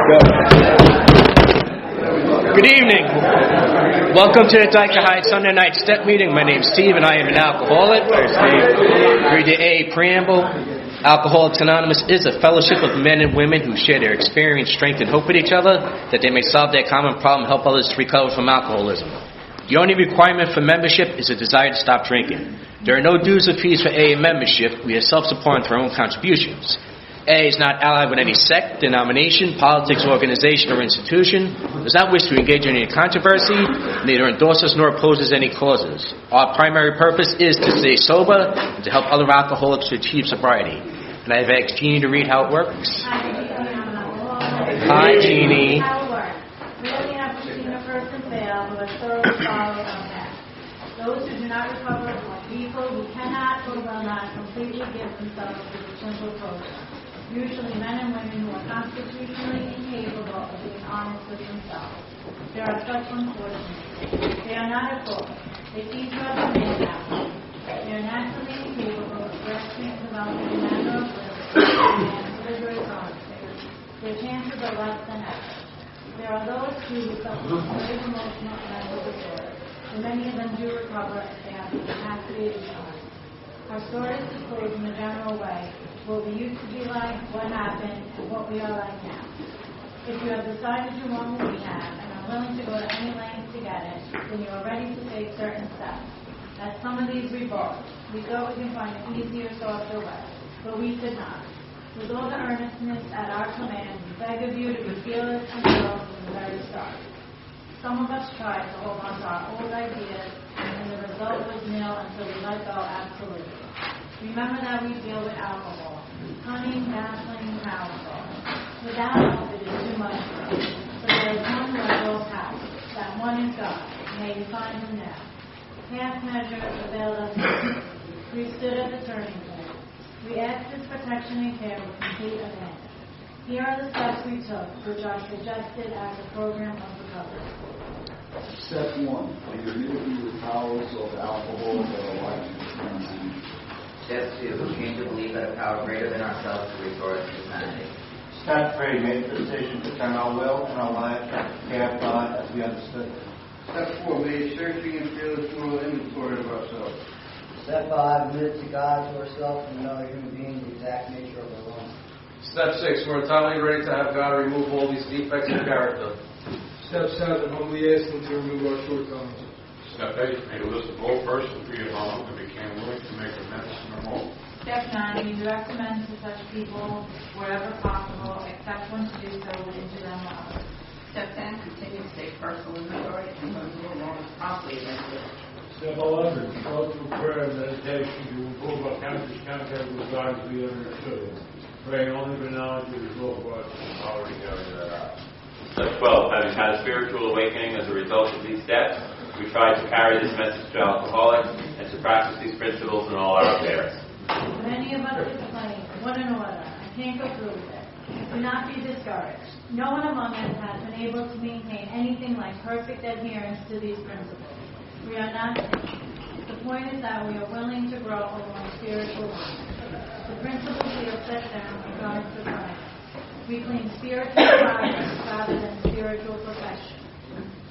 Good evening. Welcome to the Dyker High Sunday night step meeting. My name is Steve, and I am an alcoholic. Read the A preamble. Alcoholics Anonymous is a fellowship of men and women who share their experience, strength, and hope with each other, that they may solve their common problem and help others to recover from alcoholism. The only requirement for membership is a desire to stop drinking. There are no dues or fees for AA membership. We are self-supporting through our own contributions. AA is not allied with any sect, denomination, politics, organization, or institution, does not wish to engage in any controversy, neither endorses nor opposes any causes. Our primary purpose is to stay sober and to help other alcoholics to achieve sobriety. And I've asked Jeannie to read how it works. Hi, Jeannie. How it works. We only have seen a person fail who has thoroughly followed our path. Those who do not recover are people who cannot or will not completely give themselves to the simple program. Usually men and women who are constitutionally incapable of being honest with themselves. There are such unfortunately. They are not at fault. They seem to have been made that way. They are naturally incapable of grasping and developing a manner of living and rigorous honesty. Their chances are less than average. There are those who suffer from grave emotional and mental disorders, and many of them do recover if they have the capacity to be honest. Our stories disclosed in a general way what we used to be like, what happened, and what we are like now. If you have decided you want what we have and are willing to go to any length to get it, then you are ready to take certain steps. As some of these revolve, we thought we can find an easier, softer way, but we could not. With all the earnestness at our command, we beg of you to be fearless and bold from the very start. Some of us tried to hold on to our old ideas, and the result was nil until we let go absolutely. Remember that we deal with alcohol, cunning, dazzling, powerful. Without help, it is too much for us. So there is one who has all power. That one is God. May you find him now. Half measure availed us nothing. We stood at the turning point. We asked his protection and care with complete abandon. Here are the steps we took, which are suggested as a program of recovery. Step 1. We remove the powers of alcohol that are like to. Step 2. Change the belief that a power greater than ourselves to restore us to humanity. Step 3. Make the decision to turn our will and our life to care of God as we understood it. Step 4. Make searching and fearless moral inventory of ourselves. Step 5. Admit to God, to ourselves, and another human being the exact nature of our wrong. Step 6. We're entirely ready to have God remove all these defects in character. Step 7. Humbly ask Him to remove our shortcomings. Step 8. Made a list of all persons we had harmed and became willing to make amends in their home. Step 9. We direct amends to such people wherever possible, except when to do so would injure them or others. Step 10. Continue to take personal inventory and when to along promptly against it. Step 11. Go through prayer and meditation to improve our contact with God as we understood. Praying only for knowledge of His will for us and power to carry that out. Step 12. Having had a spiritual awakening as a result of these steps, we try to carry this message to alcoholics and to practice these principles in all our affairs. Many of us explain one and another. I can't go through with it. Do not be discouraged. No one among us has been able to maintain anything like perfect adherence to these principles. We are not saints. The point is that we are willing to grow along spiritual lines. The principles we have set down are God's design. We claim spiritual progress rather than spiritual perfection.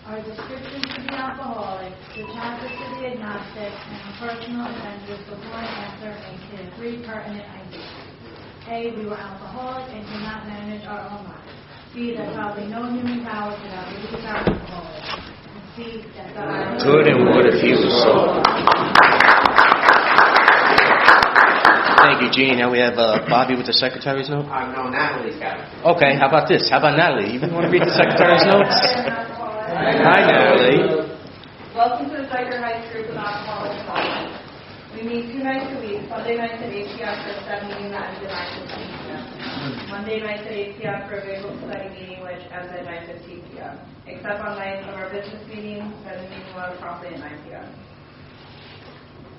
Our description to the alcoholic, the chapter to the agnostic, and the personal adventures before and after make it 3 pertinent ideas. A. We were alcoholic and could not manage our own lives. B. That probably no human power could outdo our alcoholism. And C. That God good and would if He was so. Thank you, Gene. Now we have Bobby with the secretary's note. No, Natalie's got it. Okay, how about this? How about Natalie? You want to read the secretary's notes? Hi, Natalie. Welcome to the Dyker Heights group of Alcoholics Anonymous. We meet 2 nights a week, Sunday nights at 8 p.m. for a step meeting that ends at 9:15 p.m. Monday nights at 8 p.m. for a visual study meeting, which ends at 9:15 p.m. Except on nights of our business meetings, then the meeting will end promptly at 9 p.m.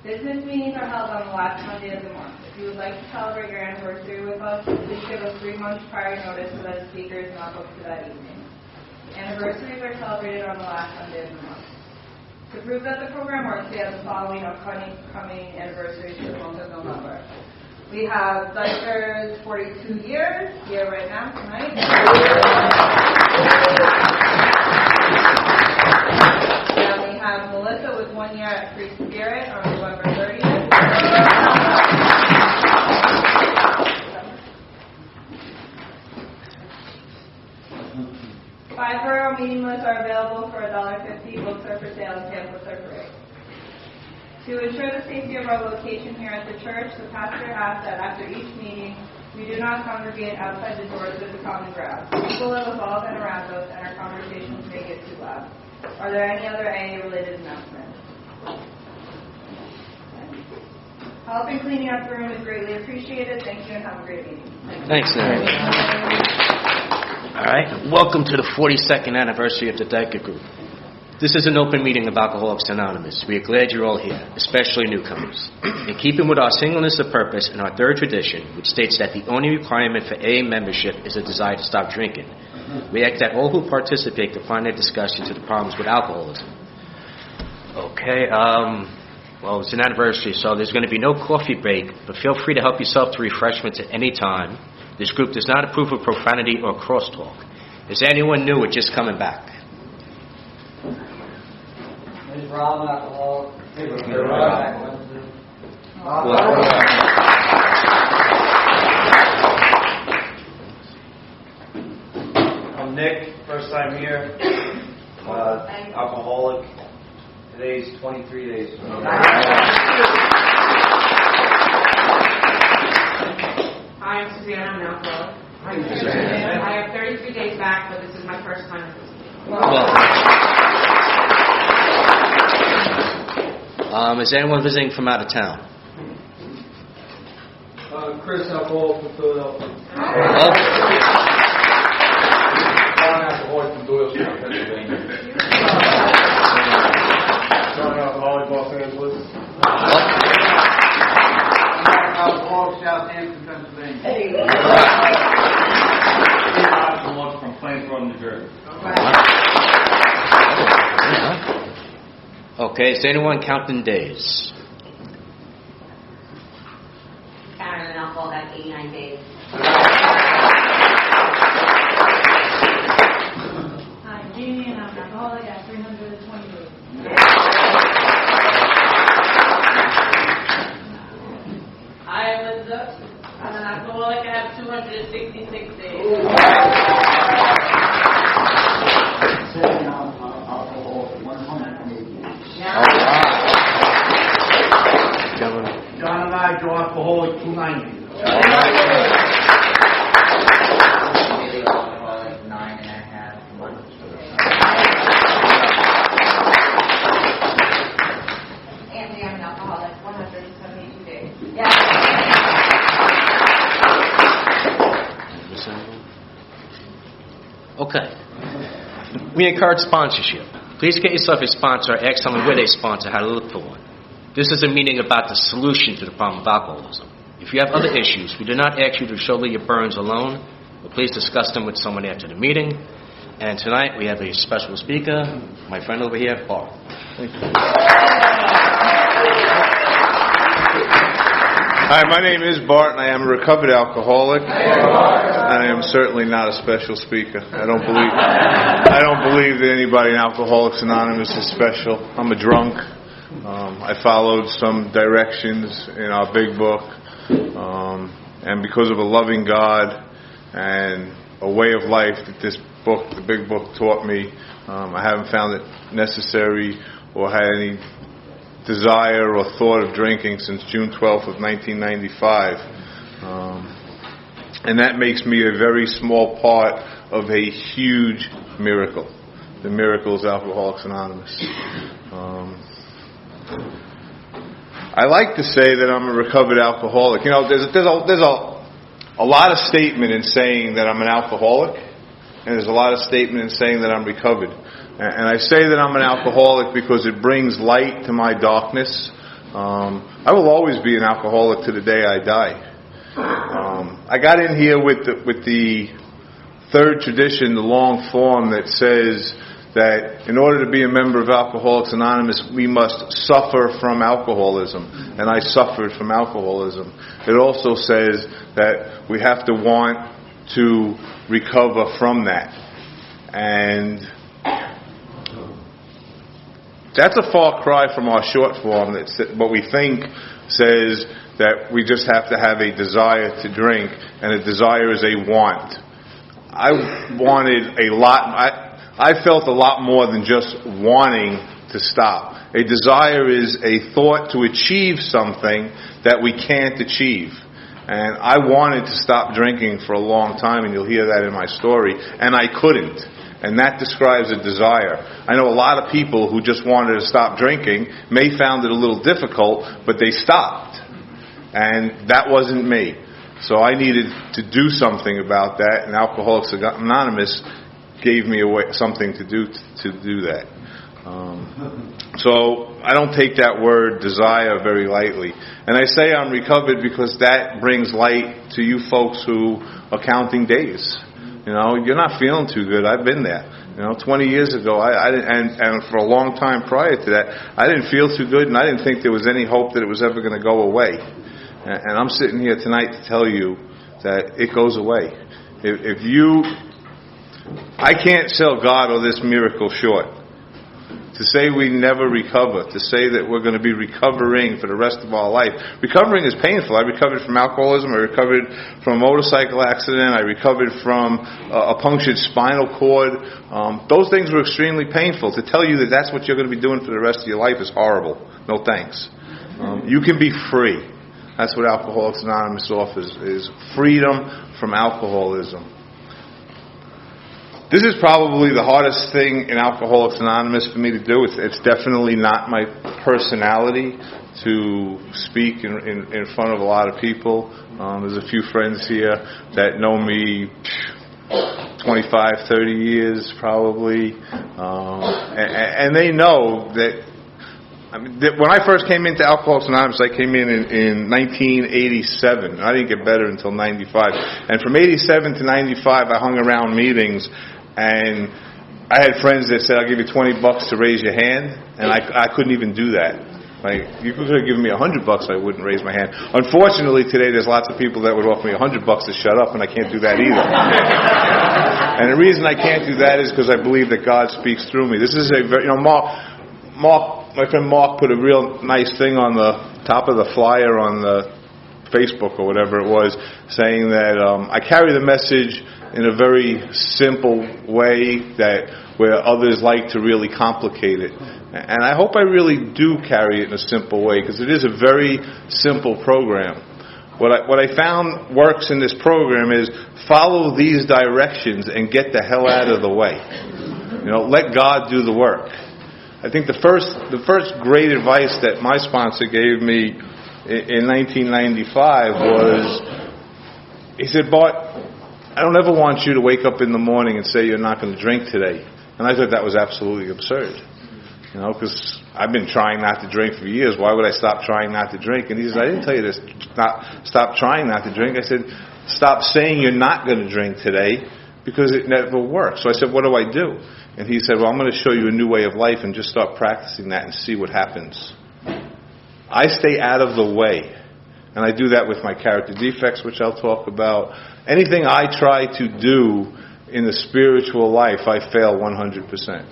Business meetings are held on the last Monday of the month. If you would like to celebrate your anniversary with us, please give us 3 months prior notice so that a speaker is not booked for that evening. Anniversaries are celebrated on the last Sunday of the month. To prove that the program works, we have the following upcoming anniversaries for the month of November. We have Dyker's 42 years here right now tonight. 5 borough meeting lists are available for $1.50. Books are for sale and pamphlets are free. To ensure the safety of our location here at the church, the pastor asks that after each meeting, we do not congregate outside the doors of the common ground. People live above and around us, and our conversations may get too loud. Are there any other AA-related announcements? Help in cleaning up the room is greatly appreciated. Thank you, and have a great meeting. Thanks, Larry. All right. Welcome to the 42nd anniversary of the Dyker Group. This is an open meeting of Alcoholics Anonymous. We are glad you're all here, especially newcomers. In keeping with our singleness of purpose and our third tradition, which states that the only requirement for AA membership is a desire to stop drinking, we ask that all who participate confine their discussion to the problems with alcoholism. Okay, well, it's an anniversary, so there's going to be no coffee break, but feel free to help yourself to refreshments at any time. This group does not approve of profanity or crosstalk. Is anyone new or just coming back? There's Rob, alcohol. Hey, Rob. I'm Nick, first time here. Alcoholic. Today's 23 days. Hi, I'm Suzanne. I'm an alcoholic. I have 33 days back, but this is my first time visiting. Is anyone visiting from out of town? Chris, alcoholic from Philadelphia. John, alcoholic from Doylestown, Pennsylvania. John, alcoholic, Los Angeles. Alcoholic, Southampton, Pennsylvania. Alcoholic from Plainsboro, New Jersey. Okay, is anyone counting days? Karen, an alcoholic at 89 days. Hi, Jamie, and I'm an alcoholic at 320 days. Hi, Elizabeth. I'm an alcoholic. I have 266 days. John and I, Joe Alcoholic, 290. Maybe alcoholic 9.5 months. Anthony, I'm an alcoholic. 172 days. Okay. We encourage sponsorship. Please get yourself a sponsor or ask someone with a sponsor how to look for one. This is a meeting about the solution to the problem of alcoholism. If you have other issues, we do not ask you to shoulder your burdens alone, but please discuss them with someone after the meeting. And tonight we have a special speaker, my friend over here, Bart. Thank you. Hi, my name is Bart, and I am a recovered alcoholic. And I am certainly not a special speaker. I don't believe that anybody in Alcoholics Anonymous is special. I'm a drunk. I followed some directions in our big book, and because of a loving God and a way of life that this book, the big book, taught me, I haven't found it necessary or had any desire or thought of drinking since June 12th of 1995. And that makes me a very small part of a huge miracle. The miracle is Alcoholics Anonymous. I like to say that I'm a recovered alcoholic. You know, there's a lot of statement in saying that I'm an alcoholic, and there's a lot of statement in saying that I'm recovered. And I say that I'm an alcoholic because it brings light to my darkness. I will always be an alcoholic to the day I die. I got in here with the third tradition, the long form that says that in order to be a member of Alcoholics Anonymous, we must suffer from alcoholism. And I suffered from alcoholism. It also says that we have to want to recover from that. And that's a far cry from our short form. That's what we think says that we just have to have a desire to drink, and a desire is a want. I wanted a lot. I felt a lot more than just wanting to stop. A desire is a thought to achieve something that we can't achieve. And I wanted to stop drinking for a long time, and you'll hear that in my story, and I couldn't. And that describes a desire. I know a lot of people who just wanted to stop drinking may found it a little difficult, but they stopped. And that wasn't me. So I needed to do something about that, and Alcoholics Anonymous gave me something to do that. So I don't take that word desire very lightly. And I say I'm recovered because that brings light to you folks who are counting days. You know, you're not feeling too good. I've been there. 20 years ago, I didn't, and for a long time prior to that, I didn't feel too good, and I didn't think there was any hope that it was ever going to go away. And I'm sitting here tonight to tell you that it goes away. I can't sell God or this miracle short. To say we never recover, to say that we're going to be recovering for the rest of our life. Recovering is painful. I recovered from alcoholism. I recovered from a motorcycle accident. I recovered from a punctured spinal cord. Those things were extremely painful. To tell you that that's what you're going to be doing for the rest of your life is horrible. No thanks. You can be free. That's what Alcoholics Anonymous offers, is freedom from alcoholism. This is probably the hardest thing in Alcoholics Anonymous for me to do. It's definitely not my personality to speak in front of a lot of people. There's a few friends here that know me 25, 30 years probably. And they know that, when I first came into Alcoholics Anonymous, I came in 1987. I didn't get better until 95. And from 87 to 95, I hung around meetings. And I had friends that said, I'll give you $20 to raise your hand, and I couldn't even do that. Like, you could have given me $100, I wouldn't raise my hand. Unfortunately, today there's lots of people that would offer me $100 to shut up, and I can't do that either. And the reason I can't do that is because I believe that God speaks through me. This is a very, Mark, my friend Mark put a real nice thing on the top of the flyer on the Facebook or whatever it was, saying that I carry the message in a very simple way where others like to really complicate it. And I hope I really do carry it in a simple way, because it is a very simple program. What I found works in this program is follow these directions and get the hell out of the way. Let God do the work. I think the first great advice that my sponsor gave me in 1995 was, he said, Bart, I don't ever want you to wake up in the morning and say you're not going to drink today. And I thought that was absolutely absurd. Because I've been trying not to drink for years. Why would I stop trying not to drink? And he says, I didn't tell you to stop trying not to drink. I said, stop saying you're not going to drink today, because it never works. So I said, what do I do? And he said, well, I'm going to show you a new way of life, and just start practicing that and see what happens. I stay out of the way. And I do that with my character defects, which I'll talk about. Anything I try to do in the spiritual life, I fail 100%.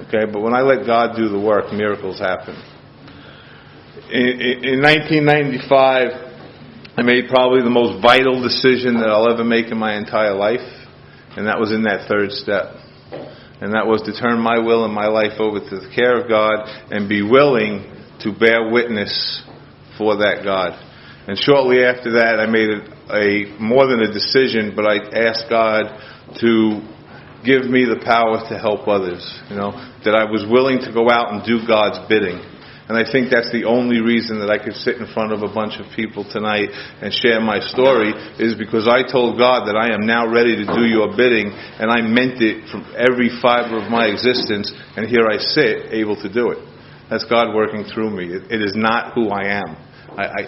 Okay, but when I let God do the work, miracles happen. In 1995, I made probably the most vital decision that I'll ever make in my entire life, and that was in that third step. And that was to turn my will and my life over to the care of God and be willing to bear witness for that God. And shortly after that, I made more than a decision, but I asked God to give me the power to help others. That I was willing to go out and do God's bidding. And I think that's the only reason that I could sit in front of a bunch of people tonight and share my story, is because I told God that I am now ready to do your bidding, and I meant it from every fiber of my existence, and here I sit able to do it. That's God working through me. It is not who I am.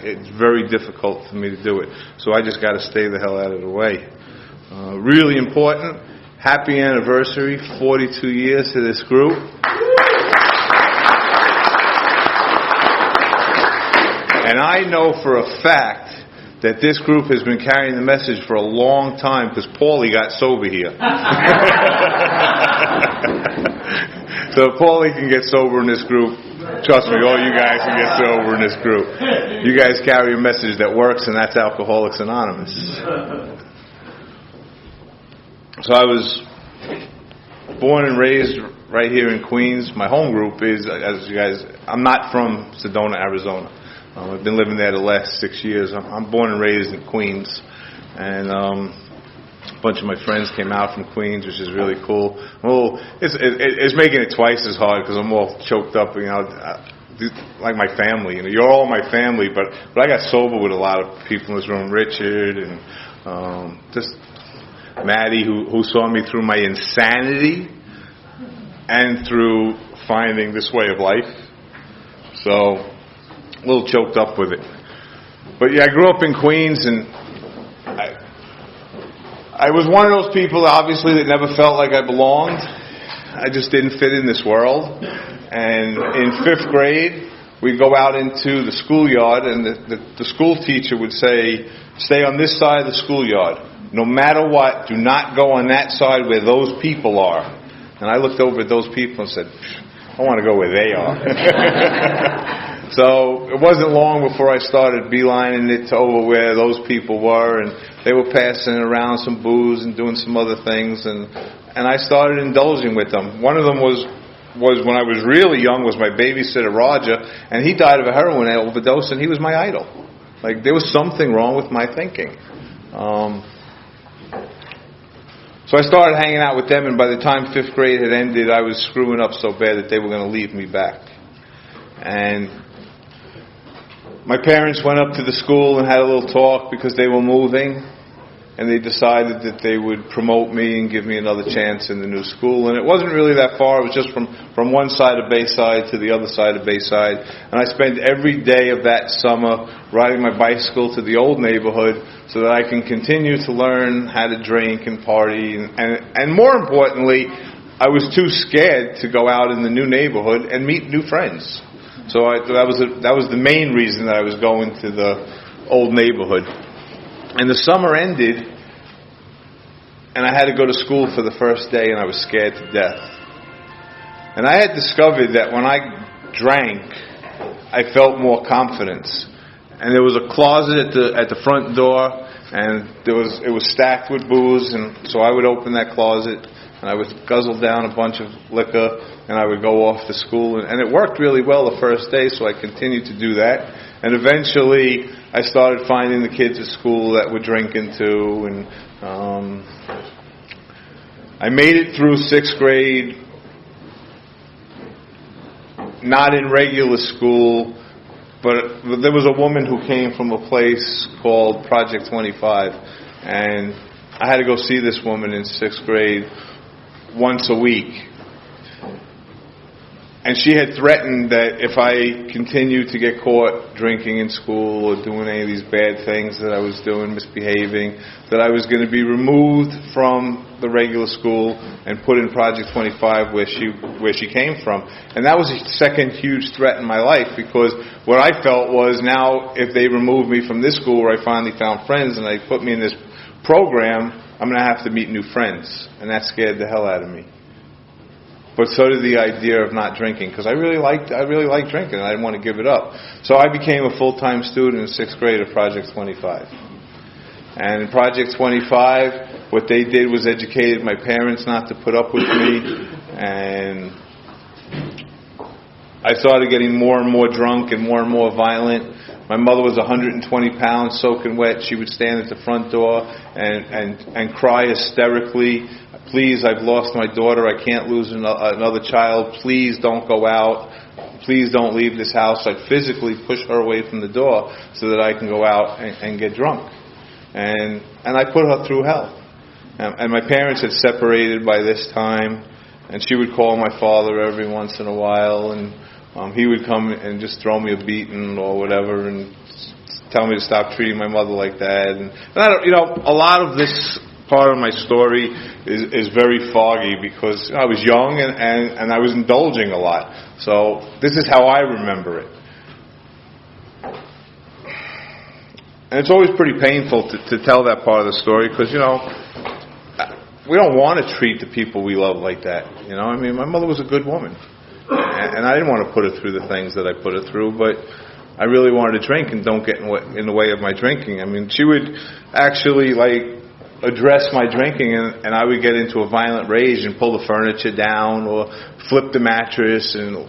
It's very difficult for me to do it. So I just got to stay the hell out of the way. Really important. Happy anniversary, 42 years to this group. And I know for a fact that this group has been carrying the message for a long time, because Paulie got sober here. So if Paulie can get sober in this group, trust me, all you guys can get sober in this group. You guys carry a message that works, and that's Alcoholics Anonymous. So I was born and raised right here in Queens. My home group is, as you guys, I'm not from Sedona, Arizona. I've been living there the last 6 years. I'm born and raised in Queens, and a bunch of my friends came out from Queens, which is really cool. Well, it's making it twice as hard because I'm all choked up, like my family. You're all my family, but I got sober with a lot of people in this room. Richard and just Maddie, who saw me through my insanity and through finding this way of life. So, a little choked up with it. But yeah, I grew up in Queens, and I was one of those people, obviously, that never felt like I belonged. I just didn't fit in this world. And in 5th grade, we'd go out into the schoolyard, and the school teacher would say, stay on this side of the schoolyard. No matter what, do not go on that side where those people are. And I looked over at those people and said, I want to go where they are. So it wasn't long before I started beelining it to over where those people were, and they were passing around some booze and doing some other things, and I started indulging with them. One of them was when I was really young, was my babysitter Roger, and he died of a heroin overdose, and he was my idol. Like, there was something wrong with my thinking. So I started hanging out with them, and by the time 5th grade had ended, I was screwing up so bad that they were going to leave me back. And my parents went up to the school and had a little talk because they were moving, and they decided that they would promote me and give me another chance in the new school. And it wasn't really that far. It was just from one side of Bayside to the other side of Bayside. And I spent every day of that summer riding my bicycle to the old neighborhood so that I can continue to learn how to drink and party. And more importantly, I was too scared to go out in the new neighborhood and meet new friends. So that was the main reason that I was going to the old neighborhood. And the summer ended, and I had to go to school for the first day, and I was scared to death. And I had discovered that when I drank, I felt more confidence. And there was a closet at the front door, and it was stacked with booze, and so I would open that closet, and I would guzzle down a bunch of liquor, and I would go off to school. And it worked really well the first day, so I continued to do that. And eventually, I started finding the kids at school that were drinking too, and I made it through 6th grade, not in regular school, but there was a woman who came from a place called Project 25, and I had to go see this woman in 6th grade once a week. And she had threatened that if I continued to get caught drinking in school or doing any of these bad things that I was doing, misbehaving, that I was going to be removed from the regular school and put in Project 25 where she came from. And that was a second huge threat in my life, because what I felt was, now if they remove me from this school where I finally found friends and they put me in this program, I'm going to have to meet new friends. And that scared the hell out of me. But so did the idea of not drinking, because I really liked drinking, and I didn't want to give it up. So I became a full-time student in 6th grade of Project 25. And in Project 25, what they did was educated my parents not to put up with me, and I started getting more and more drunk and more violent. My mother was 120 pounds, soaking wet. She would stand at the front door and cry hysterically. Please, I've lost my daughter. I can't lose another child. Please don't go out. Please don't leave this house. I'd physically push her away from the door so that I can go out and get drunk. And I put her through hell. And my parents had separated by this time, and she would call my father every once in a while, and he would come and just throw me a beating or whatever and tell me to stop treating my mother like that. And I don't, a lot of this part of my story is very foggy, because I was young and I was indulging a lot. So this is how I remember it. And it's always pretty painful to tell that part of the story, because, we don't want to treat the people we love like that. I mean, my mother was a good woman. And I didn't want to put her through the things that I put her through, but I really wanted to drink and don't get in the way of my drinking. I mean, she would actually, address my drinking, and I would get into a violent rage and pull the furniture down or flip the mattress, and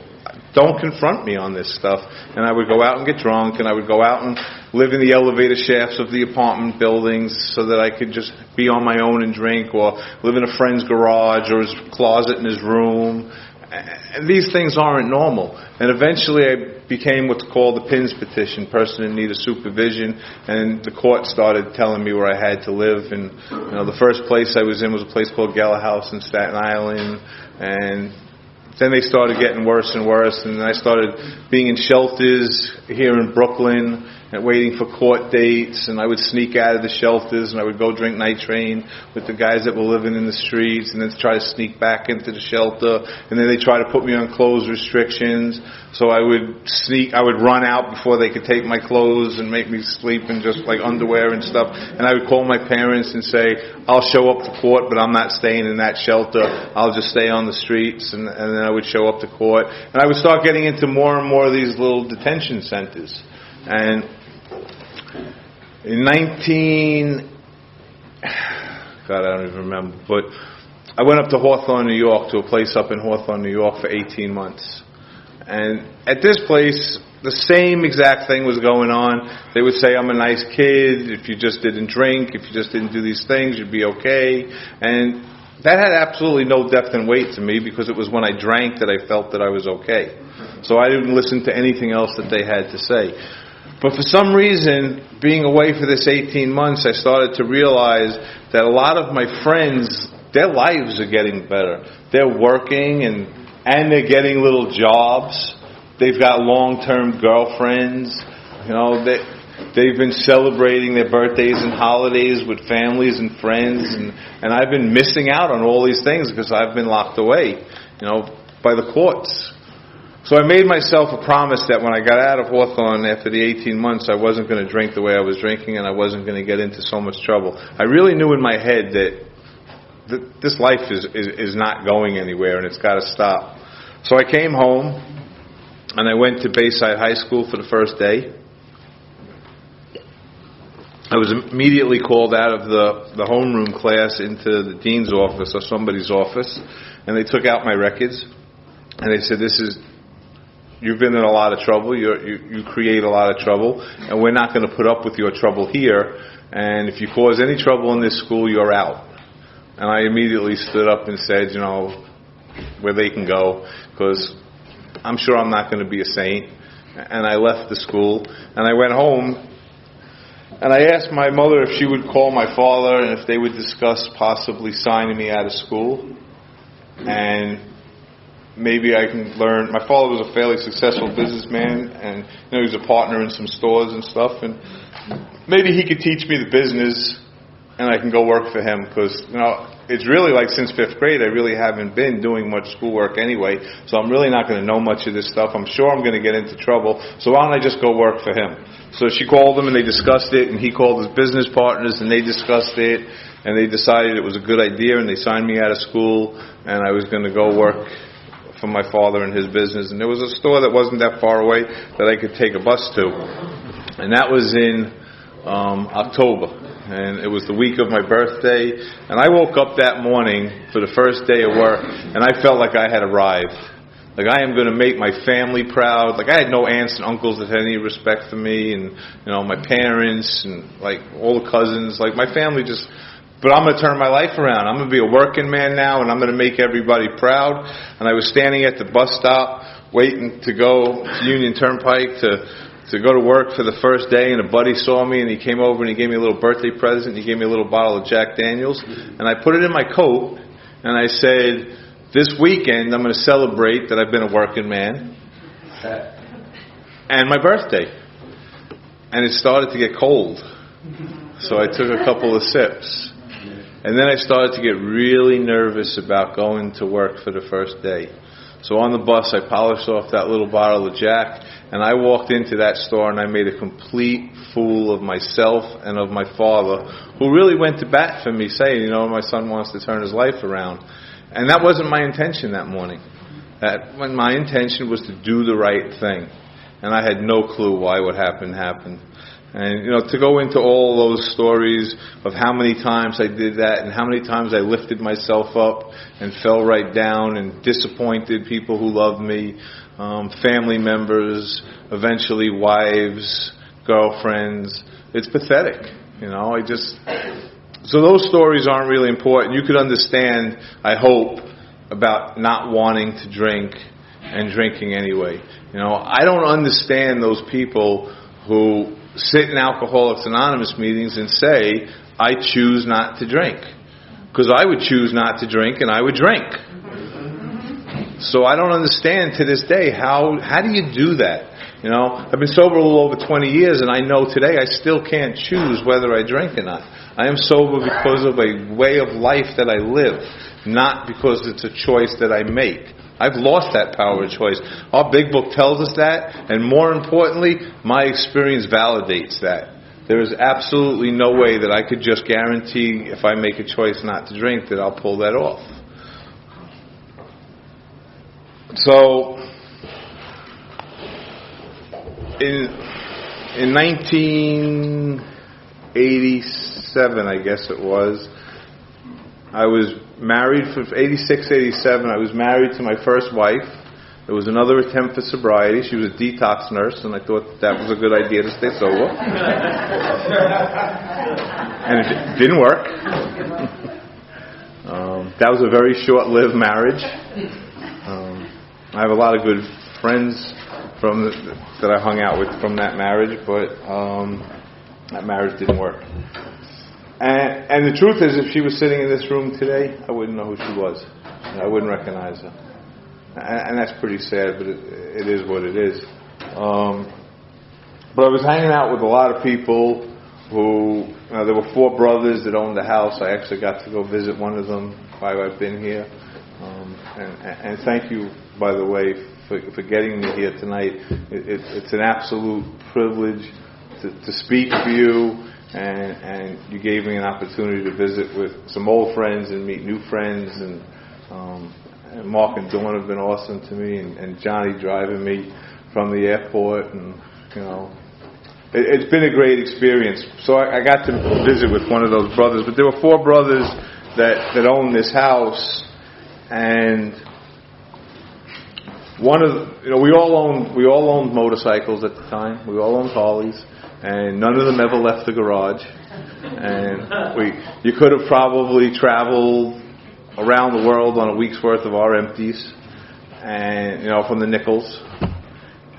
don't confront me on this stuff. And I would go out and get drunk, and I would go out and live in the elevator shafts of the apartment buildings so that I could just be on my own and drink, or live in a friend's garage or his closet in his room. And these things aren't normal. And eventually I became what's called the PINS petition, person in need of supervision, and the court started telling me where I had to live. And the first place I was in was a place called Geller House in Staten Island, and then they started getting worse and worse, and I started being in shelters here in Brooklyn and waiting for court dates, and I would sneak out of the shelters, and I would go drink night train with the guys that were living in the streets, and then try to sneak back into the shelter, and then they try to put me on clothes restrictions, so I would run out before they could take my clothes and make me sleep in just like underwear and stuff, and I would call my parents and say, I'll show up to court, but I'm not staying in that shelter, I'll just stay on the streets, and then I would show up to court, and I would start getting into more and more of these little detention centers. And in I don't even remember, but I went up to Hawthorne, New York, to a place up in Hawthorne, New York for 18 months. And at this place, the same exact thing was going on. They would say, I'm a nice kid, if you just didn't drink, if you just didn't do these things, you'd be okay. And that had absolutely no depth and weight to me, because it was when I drank that I felt that I was okay. So I didn't listen to anything else that they had to say. But for some reason, being away for this 18 months, I started to realize that a lot of my friends, their lives are getting better. They're working and they're getting little jobs. They've got long-term girlfriends. They've been celebrating their birthdays and holidays with families and friends, and I've been missing out on all these things because I've been locked away, by the courts. So I made myself a promise that when I got out of Hawthorne after the 18 months, I wasn't going to drink the way I was drinking, and I wasn't going to get into so much trouble. I really knew in my head that this life is not going anywhere, and it's got to stop. So I came home, and I went to Bayside High School for the first day. I was immediately called out of the homeroom class into the dean's office or somebody's office, and they took out my records, and they said, you've been in a lot of trouble, you create a lot of trouble, and we're not going to put up with your trouble here, and if you cause any trouble in this school, you're out. And I immediately stood up and said, where they can go, because I'm sure I'm not going to be a saint. And I left the school, and I went home, and I asked my mother if she would call my father and if they would discuss possibly signing me out of school. And maybe I can learn. My father was a fairly successful businessman, and he was a partner in some stores and stuff, and maybe he could teach me the business, and I can go work for him, because it's really like since 5th grade I really haven't been doing much schoolwork anyway, so I'm really not going to know much of this stuff. I'm sure I'm going to get into trouble, so why don't I just go work for him? So she called him, and they discussed it, and he called his business partners, and they discussed it, and they decided it was a good idea, and they signed me out of school, and I was going to go work for my father and his business. And there was a store that wasn't that far away that I could take a bus to, and that was in October, and it was the week of my birthday, and I woke up that morning for the first day of work, and I felt like I had arrived. Like, I am going to make my family proud. Like, I had no aunts and uncles that had any respect for me, and my parents and like all the cousins, like my family just. But I'm going to turn my life around. I'm going to be a working man now, and I'm going to make everybody proud. And I was standing at the bus stop waiting to go to Union Turnpike to go to work for the first day, and a buddy saw me, and he came over and he gave me a little birthday present. He gave me a little bottle of Jack Daniels, and I put it in my coat, and I said, this weekend I'm going to celebrate that I've been a working man and my birthday. And it started to get cold, so I took a couple of sips. And then I started to get really nervous about going to work for the first day. So on the bus, I polished off that little bottle of Jack, and I walked into that store, and I made a complete fool of myself and of my father, who really went to bat for me, saying, my son wants to turn his life around. And that wasn't my intention that morning. My intention was to do the right thing. And I had no clue why what happened happened. And, to go into all those stories of how many times I did that and how many times I lifted myself up and fell right down and disappointed people who loved me, family members, eventually wives, girlfriends. It's pathetic, So those stories aren't really important. You could understand, I hope, about not wanting to drink and drinking anyway. I don't understand those people who sit in Alcoholics Anonymous meetings and say, I choose not to drink. Because I would choose not to drink and I would drink. So I don't understand to this day, how do you do that? I've been sober a little over 20 years, and I know today I still can't choose whether I drink or not. I am sober because of a way of life that I live, not because it's a choice that I make. I've lost that power of choice. Our big book tells us that, and more importantly, my experience validates that. There is absolutely no way that I could just guarantee if I make a choice not to drink that I'll pull that off. So, in 1987, I guess it was, I was married for 86, 87. I was married to my first wife. There was another attempt for sobriety. She was a detox nurse, and I thought that was a good idea to stay sober. And it didn't work. That was a very short-lived marriage. I have a lot of good friends that I hung out with from that marriage, but that marriage didn't work. And the truth is, if she was sitting in this room today, I wouldn't know who she was. I wouldn't recognize her. And that's pretty sad, but it is what it is. But I was hanging out with a lot of people who, there were 4 brothers that owned the house. I actually got to go visit one of them while I've been here. And thank you, by the way, for getting me here tonight. It's an absolute privilege to speak for you, and you gave me an opportunity to visit with some old friends and meet new friends, and Mark and Dawn have been awesome to me, and Johnny driving me from the airport, and it's been a great experience. So I got to visit with one of those brothers, but there were 4 brothers that owned this house, and one of we all owned motorcycles at the time. We all owned Harleys, and none of them ever left the garage. And you could have probably traveled around the world on a week's worth of our empties, and from the nickels.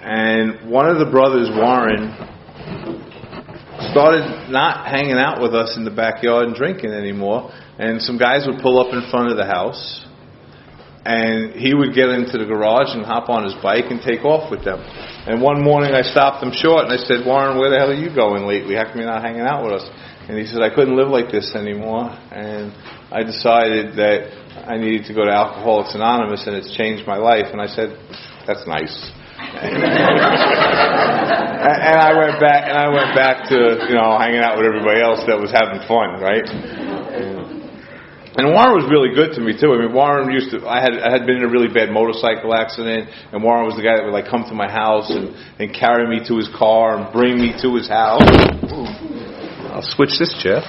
And one of the brothers, Warren, started not hanging out with us in the backyard and drinking anymore. And some guys would pull up in front of the house, and he would get into the garage and hop on his bike and take off with them. And one morning I stopped him short and I said, Warren, where the hell are you going lately? How come you're not hanging out with us? And he said, I couldn't live like this anymore. And I decided that I needed to go to Alcoholics Anonymous, and it's changed my life. And I said, that's nice. And I went back to, hanging out with everybody else that was having fun, right? And Warren was really good to me too. I mean, Warren I had been in a really bad motorcycle accident, and Warren was the guy that would come to my house and carry me to his car and bring me to his house. I'll switch this chair.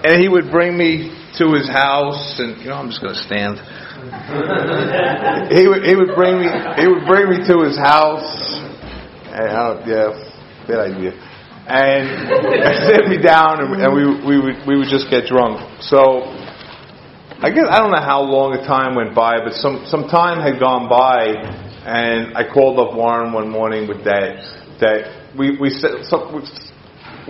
and he would bring me to his house, and I'm just going to stand. He would bring me to his house. And bad idea. And sit me down, and we would just get drunk. So I don't know how long a time went by, but some time had gone by, and I called up Warren one morning with that we said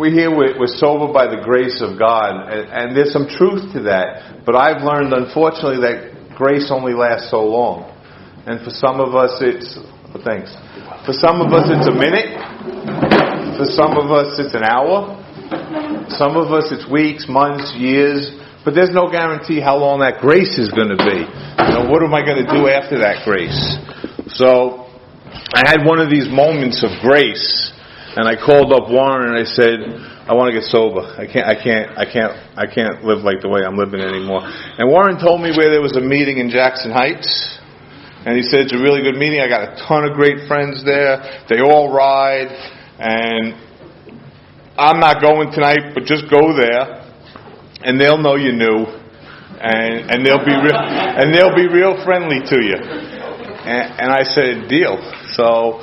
we hear we're sober by the grace of God, and there's some truth to that. But I've learned, unfortunately, that grace only lasts so long, and for some of us it's For some of us it's a minute. For some of us, it's an hour. Some of us, it's weeks, months, years. But there's no guarantee how long that grace is going to be. What am I going to do after that grace? So I had one of these moments of grace, and I called up Warren and I said, I want to get sober. I can't live like the way I'm living anymore. And Warren told me where there was a meeting in Jackson Heights. And he said, it's a really good meeting. I got a ton of great friends there. They all ride. and I'm not going tonight, but just go there, and they'll know you knew, and they'll be real friendly to you. And I said, deal. So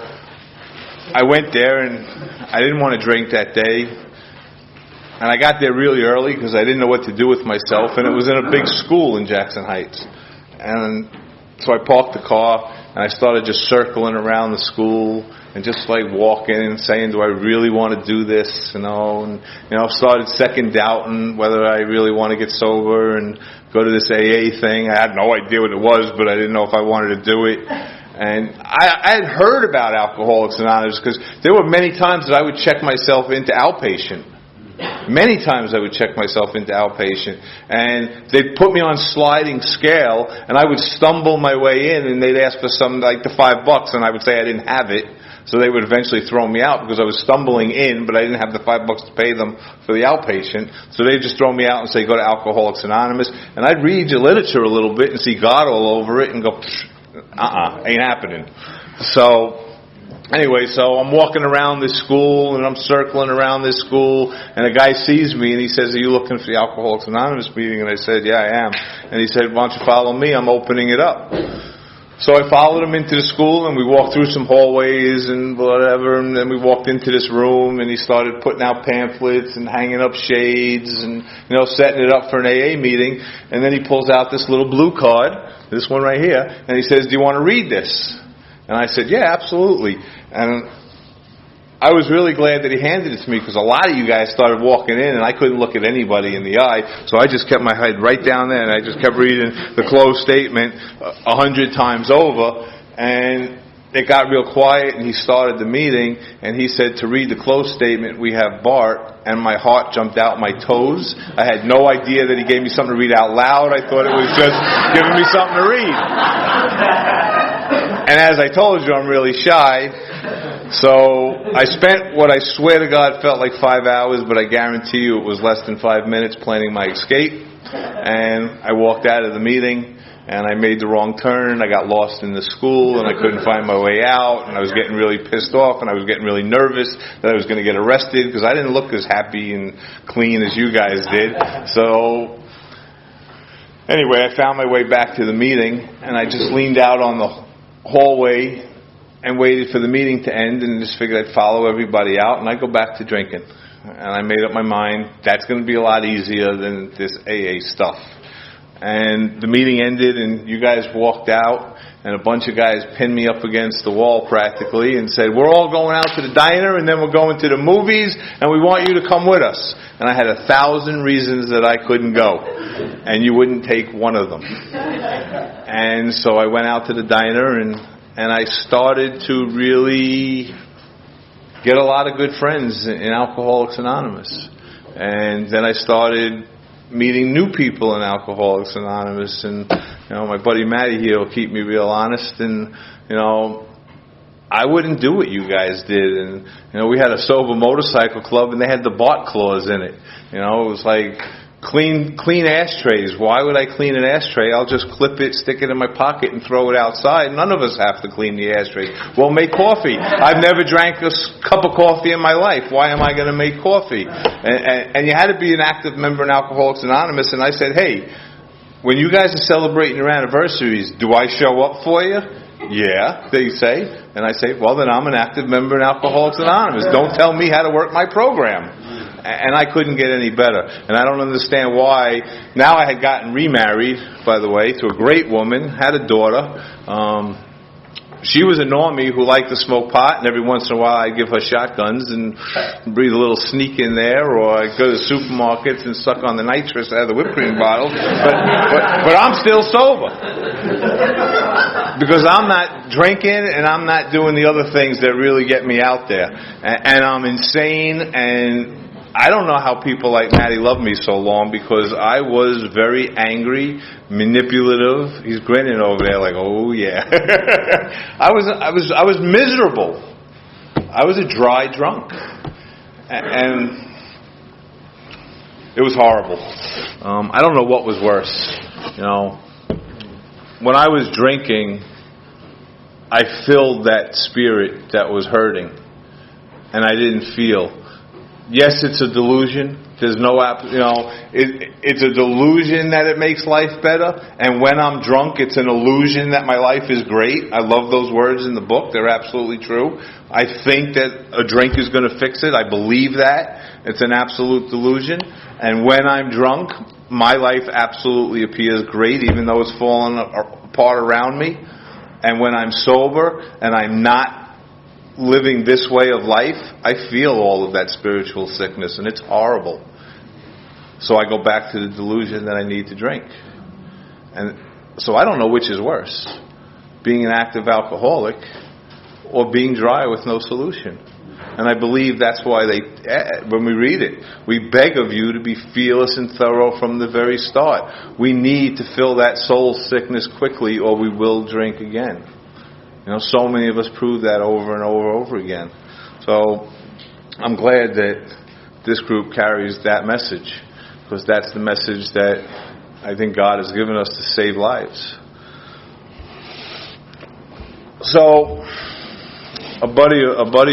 I went there, and I didn't want to drink that day. And I got there really early because I didn't know what to do with myself, and it was in a big school in Jackson Heights. And so I parked the car, and I started just circling around the school and just like walking and saying, do I really want to do this? And started second doubting whether I really want to get sober and go to this AA thing. I had no idea what it was, but I didn't know if I wanted to do it. And I had heard about Alcoholics Anonymous because there were many times that I would check myself into outpatient. Many times I would check myself into outpatient, and they'd put me on sliding scale, and I would stumble my way in, and they'd ask for some, like the $5, and I would say I didn't have it, so they would eventually throw me out because I was stumbling in, but I didn't have the $5 to pay them for the outpatient, so they'd just throw me out and say, go to Alcoholics Anonymous, and I'd read your literature a little bit and see God all over it and go, ain't happening. So anyway, so I'm walking around this school, and I'm circling around this school, and a guy sees me, and he says, are you looking for the Alcoholics Anonymous meeting? And I said, yeah, I am. And he said, why don't you follow me? I'm opening it up. So I followed him into the school, and we walked through some hallways and whatever, and then we walked into this room, and he started putting out pamphlets and hanging up shades and, setting it up for an AA meeting. And then he pulls out this little blue card, this one right here, and he says, do you want to read this? And I said, yeah, absolutely. And I was really glad that he handed it to me because a lot of you guys started walking in and I couldn't look at anybody in the eye. So I just kept my head right down there and I just kept reading the closed statement 100 times over. And it got real quiet and he started the meeting and he said to read the closed statement, we have Bart. And my heart jumped out my toes. I had no idea that he gave me something to read out loud. I thought it was just giving me something to read. And as I told you, I'm really shy. So I spent what I swear to God felt like 5 hours, but I guarantee you it was less than 5 minutes planning my escape. And I walked out of the meeting, and I made the wrong turn. I got lost in the school, and I couldn't find my way out, and I was getting really pissed off, and I was getting really nervous that I was going to get arrested because I didn't look as happy and clean as you guys did. So anyway, I found my way back to the meeting, and I just leaned out on the hallway and waited for the meeting to end and just figured I'd follow everybody out and I'd go back to drinking. And I made up my mind that's going to be a lot easier than this AA stuff. And the meeting ended and you guys walked out and a bunch of guys pinned me up against the wall practically and said, we're all going out to the diner and then we're going to the movies and we want you to come with us. And I had 1,000 reasons that I couldn't go. And you wouldn't take one of them. And so I went out to the diner and I started to really get a lot of good friends in Alcoholics Anonymous. And then I started meeting new people in Alcoholics Anonymous. And, my buddy Matty here will keep me real honest. And, I wouldn't do what you guys did. And, we had a sober motorcycle club and they had the Bart clause in it. It was like, clean ashtrays. Why would I clean an ashtray? I'll just clip it, stick it in my pocket and throw it outside. None of us have to clean the ashtrays. Well, make coffee. I've never drank a cup of coffee in my life. Why am I going to make coffee? And you had to be an active member in Alcoholics Anonymous. And I said, hey, when you guys are celebrating your anniversaries, do I show up for you? Yeah, they say. And I say, well, then I'm an active member in Alcoholics Anonymous. Don't tell me how to work my program. And I couldn't get any better. And I don't understand why. Now I had gotten remarried, by the way, to a great woman, had a daughter. She was a normie who liked to smoke pot, and every once in a while I'd give her shotguns and breathe a little sneak in there, or I'd go to supermarkets and suck on the nitrous out of the whipped cream bottles. But I'm still sober. Because I'm not drinking and I'm not doing the other things that really get me out there. And I'm insane, and I don't know how people like Matty loved me so long because I was very angry, manipulative. He's grinning over there like, oh yeah. I was miserable. I was a dry drunk. And it was horrible. I don't know what was worse. When I was drinking, I filled that spirit that was hurting. and I didn't feel. Yes, it's a delusion. There's no, it's a delusion that it makes life better. And when I'm drunk, it's an illusion that my life is great. I love those words in the book. They're absolutely true. I think that a drink is going to fix it. I believe that. It's an absolute delusion. And when I'm drunk, my life absolutely appears great, even though it's falling apart around me. And when I'm sober and I'm not living this way of life, I feel all of that spiritual sickness, and it's horrible. So I go back to the delusion that I need to drink. And so I don't know which is worse, being an active alcoholic or being dry with no solution. And I believe that's why when we read it, we beg of you to be fearless and thorough from the very start. We need to fill that soul sickness quickly, or we will drink again. So many of us prove that over and over again. So I'm glad that this group carries that message, because that's the message that I think God has given us to save lives. So a buddy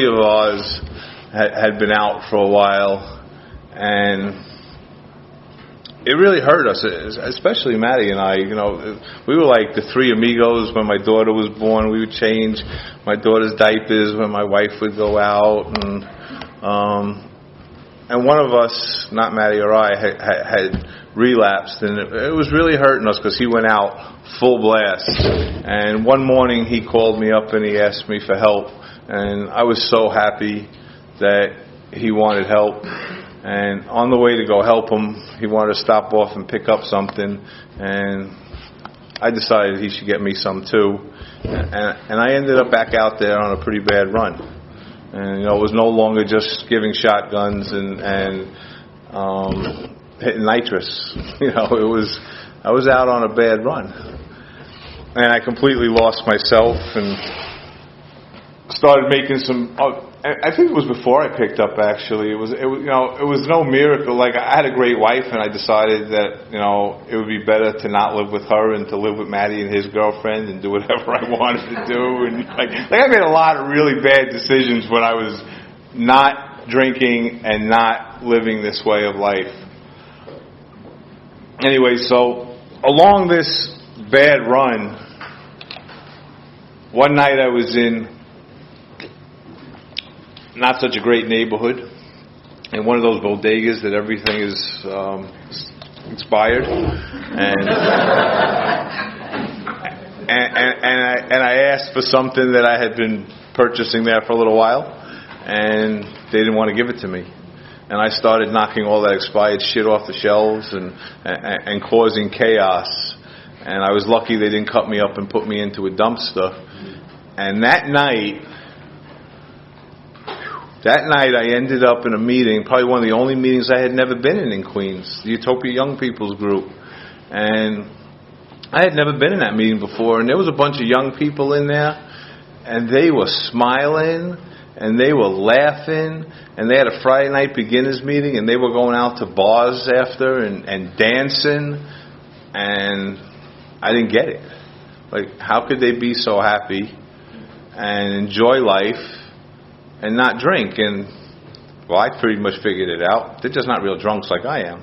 of ours had been out for a while, and it really hurt us, especially Maddie and I. We were like the three amigos when my daughter was born. We would change my daughter's diapers when my wife would go out, and one of us, not Maddie or I, had relapsed, and it was really hurting us because he went out full blast. And one morning he called me up and he asked me for help, and I was so happy that he wanted help. And on the way to go help him, he wanted to stop off and pick up something, and I decided he should get me some too. And I ended up back out there on a pretty bad run. And it was no longer just giving shotguns and hitting nitrous. I was out on a bad run, and I completely lost myself and started making some. I think it was before I picked up. Actually, it was no miracle. Like, I had a great wife, and I decided that it would be better to not live with her and to live with Maddie and his girlfriend and do whatever I wanted to do. And like I made a lot of really bad decisions when I was not drinking and not living this way of life. Anyway, so along this bad run, one night I was in not such a great neighborhood, in one of those bodegas that everything is expired, and I asked for something that I had been purchasing there for a little while, and they didn't want to give it to me. And I started knocking all that expired shit off the shelves and causing chaos. And I was lucky they didn't cut me up and put me into a dumpster. And that night I ended up in a meeting, probably one of the only meetings I had never been in Queens, the Utopia Young People's Group. And I had never been in that meeting before, and there was a bunch of young people in there, and they were smiling, and they were laughing, and they had a Friday night beginners meeting, and they were going out to bars after and dancing, and I didn't get it. Like, how could they be so happy and enjoy life and not drink? And, well, I pretty much figured it out. They're just not real drunks like I am.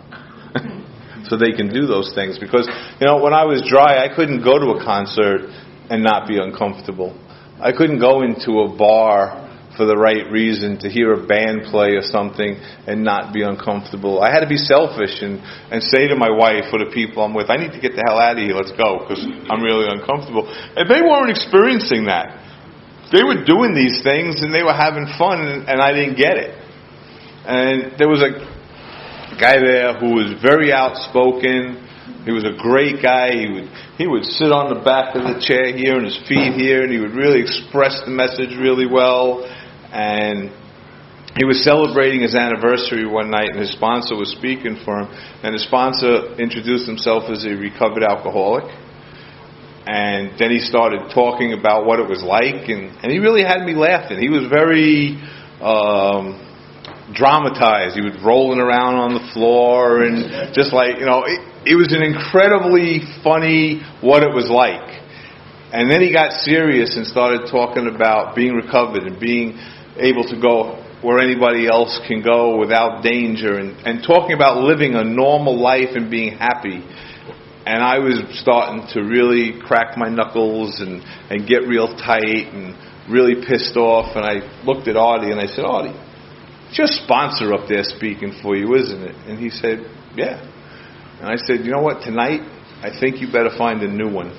So they can do those things. Because, when I was dry, I couldn't go to a concert and not be uncomfortable. I couldn't go into a bar for the right reason, to hear a band play or something and not be uncomfortable. I had to be selfish and say to my wife or the people I'm with, I need to get the hell out of here, let's go, because I'm really uncomfortable. And they weren't experiencing that. They were doing these things and they were having fun, and I didn't get it. And there was a guy there who was very outspoken. He was a great guy. He would sit on the back of the chair here and his feet here, and he would really express the message really well. And he was celebrating his anniversary one night, and his sponsor was speaking for him. And his sponsor introduced himself as a recovered alcoholic. And then he started talking about what it was like, and he really had me laughing. He was very dramatized. He was rolling around on the floor and just like, it was an incredibly funny what it was like. And then he got serious and started talking about being recovered and being able to go where anybody else can go without danger, and talking about living a normal life and being happy. And I was starting to really crack my knuckles and get real tight and really pissed off. And I looked at Artie and I said, Artie, it's your sponsor up there speaking for you, isn't it? And he said, yeah. And I said, you know what, tonight I think you better find a new one.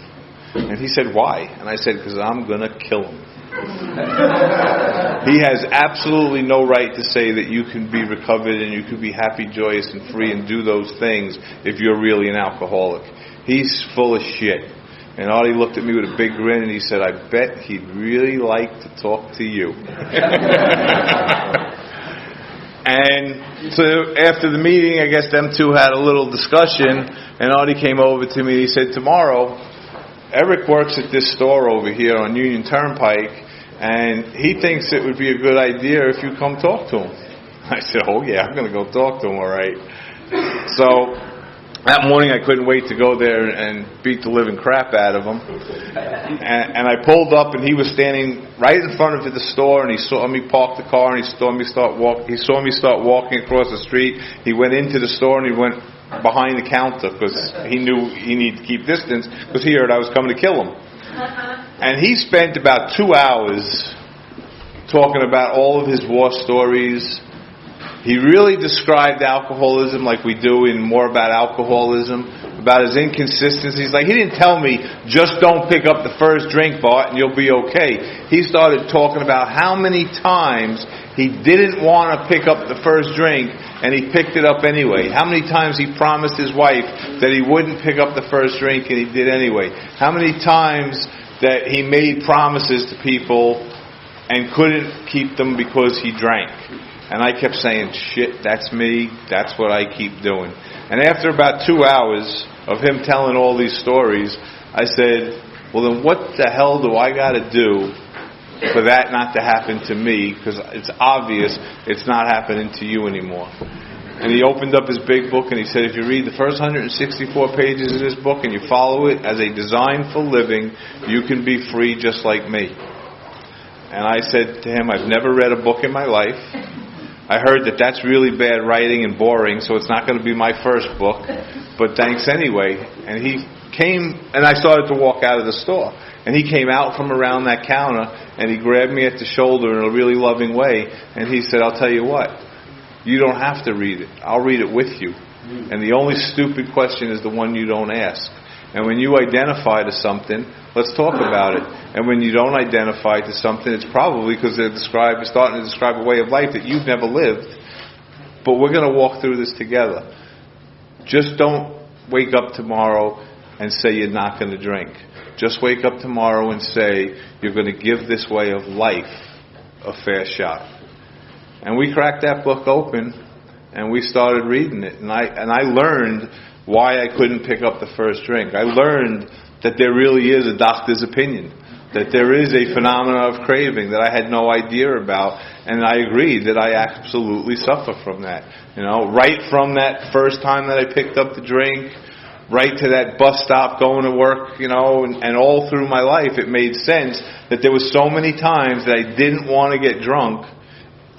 And he said, why? And I said, because I'm going to kill him. He has absolutely no right to say that you can be recovered and you can be happy, joyous, and free and do those things if you're really an alcoholic. He's full of shit. And Artie looked at me with a big grin and he said, I bet he'd really like to talk to you. And so after the meeting, I guess them two had a little discussion, and Artie came over to me and he said, tomorrow, Eric works at this store over here on Union Turnpike, and he thinks it would be a good idea if you come talk to him. I said, oh yeah, I'm going to go talk to him, all right. So that morning I couldn't wait to go there and beat the living crap out of him. And I pulled up and he was standing right in front of the store, and he saw me park the car, and he saw me start walking across the street. He went into the store and he went behind the counter because he knew he needed to keep distance because he heard I was coming to kill him. And he spent about 2 hours talking about all of his war stories. He really described alcoholism like we do in More About Alcoholism, about his inconsistencies. Like, he didn't tell me, just don't pick up the first drink, Bart, and you'll be okay. He started talking about how many times he didn't want to pick up the first drink, and he picked it up anyway. How many times he promised his wife that he wouldn't pick up the first drink, and he did anyway. How many times that he made promises to people and couldn't keep them because he drank. And I kept saying, shit, that's me. That's what I keep doing. And after about 2 hours of him telling all these stories, I said, well, then what the hell do I got to do for that not to happen to me? Because it's obvious it's not happening to you anymore. And he opened up his big book and he said, if you read the first 164 pages of this book and you follow it as a design for living, you can be free just like me. And I said to him, I've never read a book in my life. I heard that that's really bad writing and boring, so it's not going to be my first book, but thanks anyway. And he came, and I started to walk out of the store. And he came out from around that counter, and he grabbed me at the shoulder in a really loving way, and he said, I'll tell you what, you don't have to read it. I'll read it with you. And the only stupid question is the one you don't ask. And when you identify to something, let's talk about it. And when you don't identify to something, it's probably because they're starting to describe a way of life that you've never lived. But we're going to walk through this together. Just don't wake up tomorrow and say you're not going to drink. Just wake up tomorrow and say you're going to give this way of life a fair shot. And we cracked that book open and we started reading it. And I learned why I couldn't pick up the first drink. I learned that there really is a doctor's opinion, that there is a phenomenon of craving that I had no idea about, and I agreed that I absolutely suffer from that. Right from that first time that I picked up the drink, right to that bus stop going to work, and all through my life it made sense that there were so many times that I didn't want to get drunk,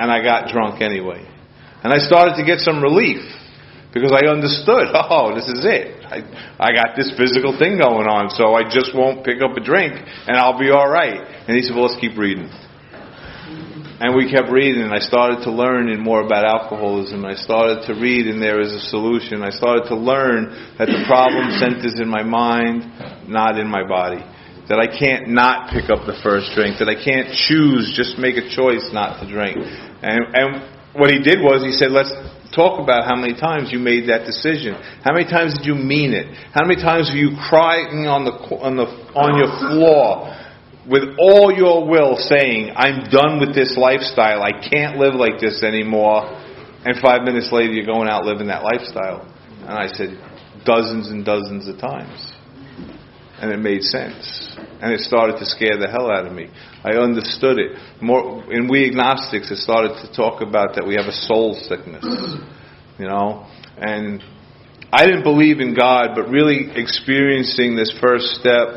and I got drunk anyway. And I started to get some relief. Because I understood, this is it. I got this physical thing going on, so I just won't pick up a drink, and I'll be all right. And he said, well, let's keep reading. And we kept reading, and I started to learn more about alcoholism. I started to read, and there is a solution. I started to learn that the problem centers in my mind, not in my body. That I can't not pick up the first drink. That I can't choose, just make a choice not to drink. And what he did was, he said, let's talk about how many times you made that decision. How many times did you mean it? How many times were you crying on your floor with all your will saying, I'm done with this lifestyle. I can't live like this anymore. And 5 minutes later you're going out living that lifestyle. And I said, dozens and dozens of times. And it made sense. And it started to scare the hell out of me. I understood it. In We Agnostics, it started to talk about that we have a soul sickness. And I didn't believe in God, but really experiencing this first step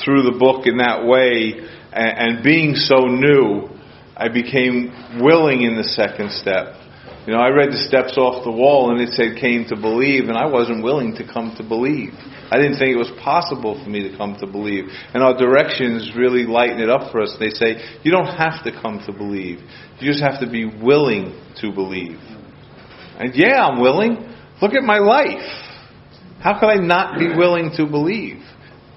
through the book in that way and being so new, I became willing in the second step. You know, I read the steps off the wall and it said came to believe, and I wasn't willing to come to believe. I didn't think it was possible for me to come to believe. And our directions really lighten it up for us. They say, you don't have to come to believe. You just have to be willing to believe. And yeah, I'm willing. Look at my life. How could I not be willing to believe?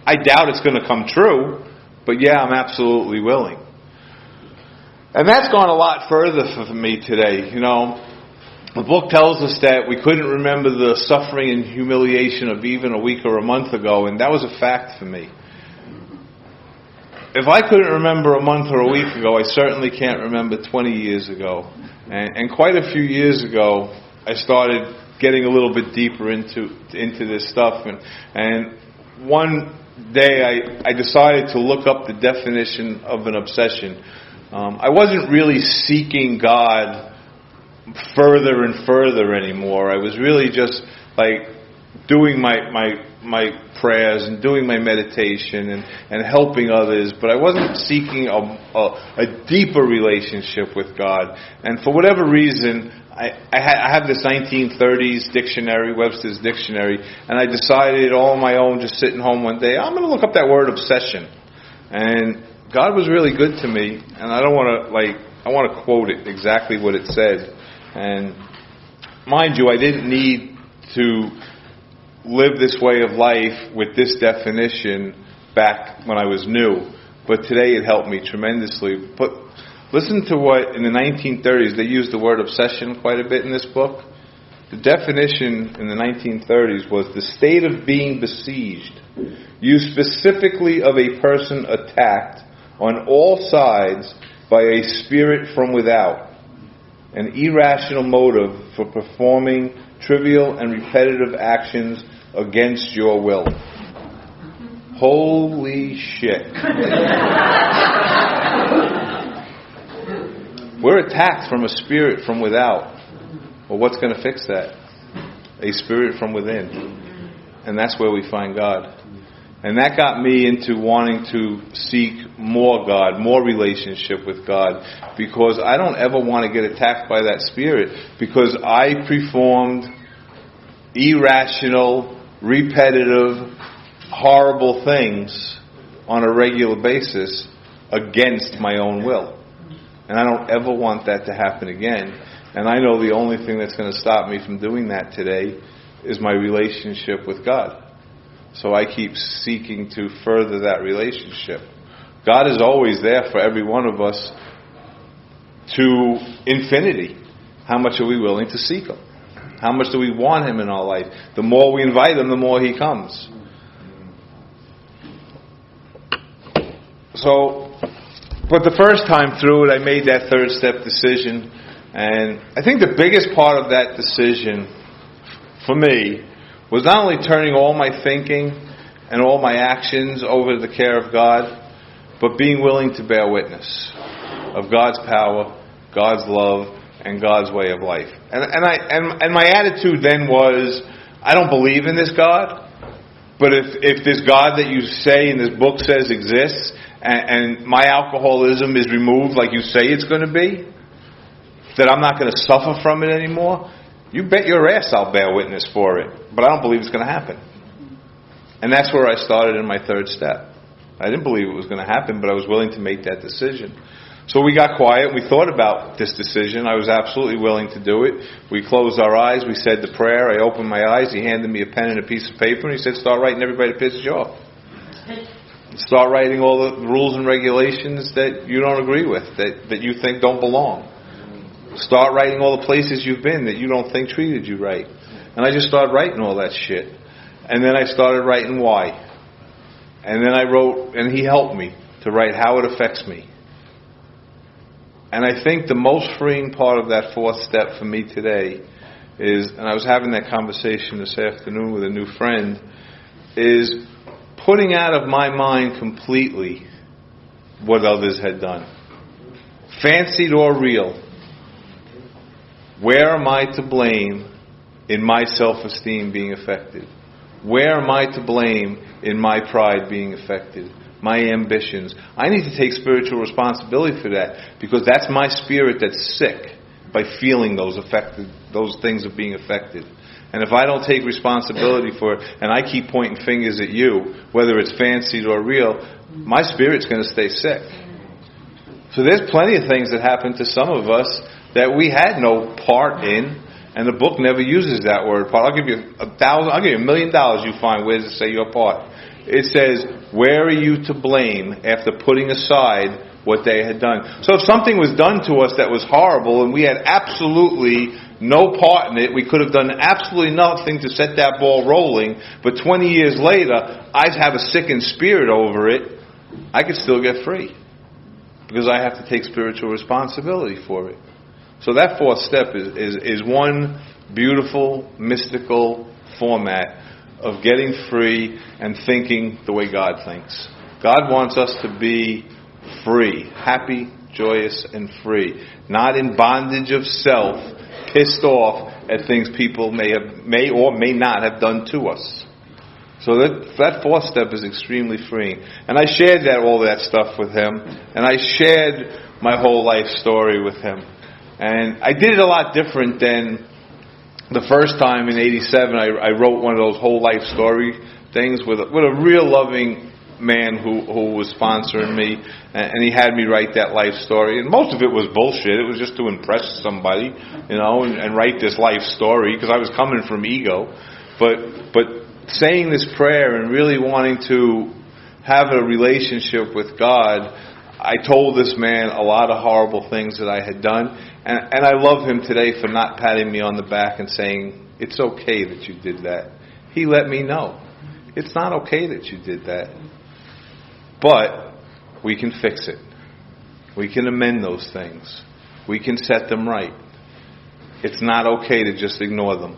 I doubt it's going to come true, but yeah, I'm absolutely willing. And that's gone a lot further for me today. You know, the book tells us that we couldn't remember the suffering and humiliation of even a week or a month ago, and that was a fact for me. If I couldn't remember a month or a week ago, I certainly can't remember 20 years ago. And quite a few years ago, I started getting a little bit deeper into this stuff. And one day I decided to look up the definition of an obsession. I wasn't really seeking God further and further anymore. I was really just like doing my prayers and doing my meditation and helping others, but I wasn't seeking a deeper relationship with God. And for whatever reason, I have this 1930s dictionary, Webster's dictionary, and I decided all on my own, just sitting home one day, I'm going to look up that word obsession. And God was really good to me, and I want to quote it exactly what it said. And mind you, I didn't need to live this way of life with this definition back when I was new, but today it helped me tremendously. But listen to what, in the 1930s, they used the word obsession quite a bit in this book. The definition in the 1930s was the state of being besieged, used specifically of a person attacked on all sides by a spirit from without, an irrational motive for performing trivial and repetitive actions against your will. Holy shit. We're attacked from a spirit from without. Well, what's going to fix that? A spirit from within. And that's where we find God. And that got me into wanting to seek more God, more relationship with God, because I don't ever want to get attacked by that spirit, because I performed irrational, repetitive, horrible things on a regular basis against my own will. And I don't ever want that to happen again. And I know the only thing that's going to stop me from doing that today is my relationship with God. So I keep seeking to further that relationship. God is always there for every one of us to infinity. How much are we willing to seek Him? How much do we want Him in our life? The more we invite Him, the more He comes. So, but the first time through it, I made that third step decision. And I think the biggest part of that decision for me was not only turning all my thinking and all my actions over to the care of God, but being willing to bear witness of God's power, God's love, and God's way of life. And my attitude then was, I don't believe in this God, but if this God that you say and this book says exists, and my alcoholism is removed like you say it's going to be, that I'm not going to suffer from it anymore, you bet your ass I'll bear witness for it. But I don't believe it's going to happen. And that's where I started in my third step. I didn't believe it was going to happen, but I was willing to make that decision. So we got quiet. We thought about this decision. I was absolutely willing to do it. We closed our eyes. We said the prayer. I opened my eyes. He handed me a pen and a piece of paper, and he said, start writing everybody that pisses you off. Start writing all the rules and regulations that you don't agree with, that you think don't belong. Start writing all the places you've been that you don't think treated you right. And I just started writing all that shit. And then I started writing why. And then I wrote, and he helped me to write how it affects me. And I think the most freeing part of that fourth step for me today is, and I was having that conversation this afternoon with a new friend, is putting out of my mind completely what others had done. Fancied or real. Where am I to blame in my self-esteem being affected? Where am I to blame in my pride being affected? my ambitions. I need to take spiritual responsibility for that, because that's my spirit that's sick by feeling those things of being affected. And if I don't take responsibility for it, and I keep pointing fingers at you, whether it's fancied or real, my spirit's going to stay sick. So there's plenty of things that happen to some of us that we had no part in, and the book never uses that word part. I'll give you $1 million you find where does it say your part. It says, where are you to blame after putting aside what they had done? So if something was done to us that was horrible and we had absolutely no part in it, we could have done absolutely nothing to set that ball rolling, but 20 years later, I have a sickened spirit over it, I could still get free, because I have to take spiritual responsibility for it. So that fourth step is one beautiful, mystical format of getting free and thinking the way God thinks. God wants us to be free, happy, joyous, and free. Not in bondage of self, pissed off at things people may or may not have done to us. So that fourth step is extremely freeing. And I shared all that stuff with him, and I shared my whole life story with him. And I did it a lot different than the first time in '87. I wrote one of those whole life story things with a real loving man who was sponsoring me, and he had me write that life story. And most of it was bullshit. It was just to impress somebody, and write this life story, because I was coming from ego. But saying this prayer and really wanting to have a relationship with God, I told this man a lot of horrible things that I had done, and I love him today for not patting me on the back and saying, it's okay that you did that. He let me know. It's not okay that you did that. But we can fix it. We can amend those things. We can set them right. It's not okay to just ignore them.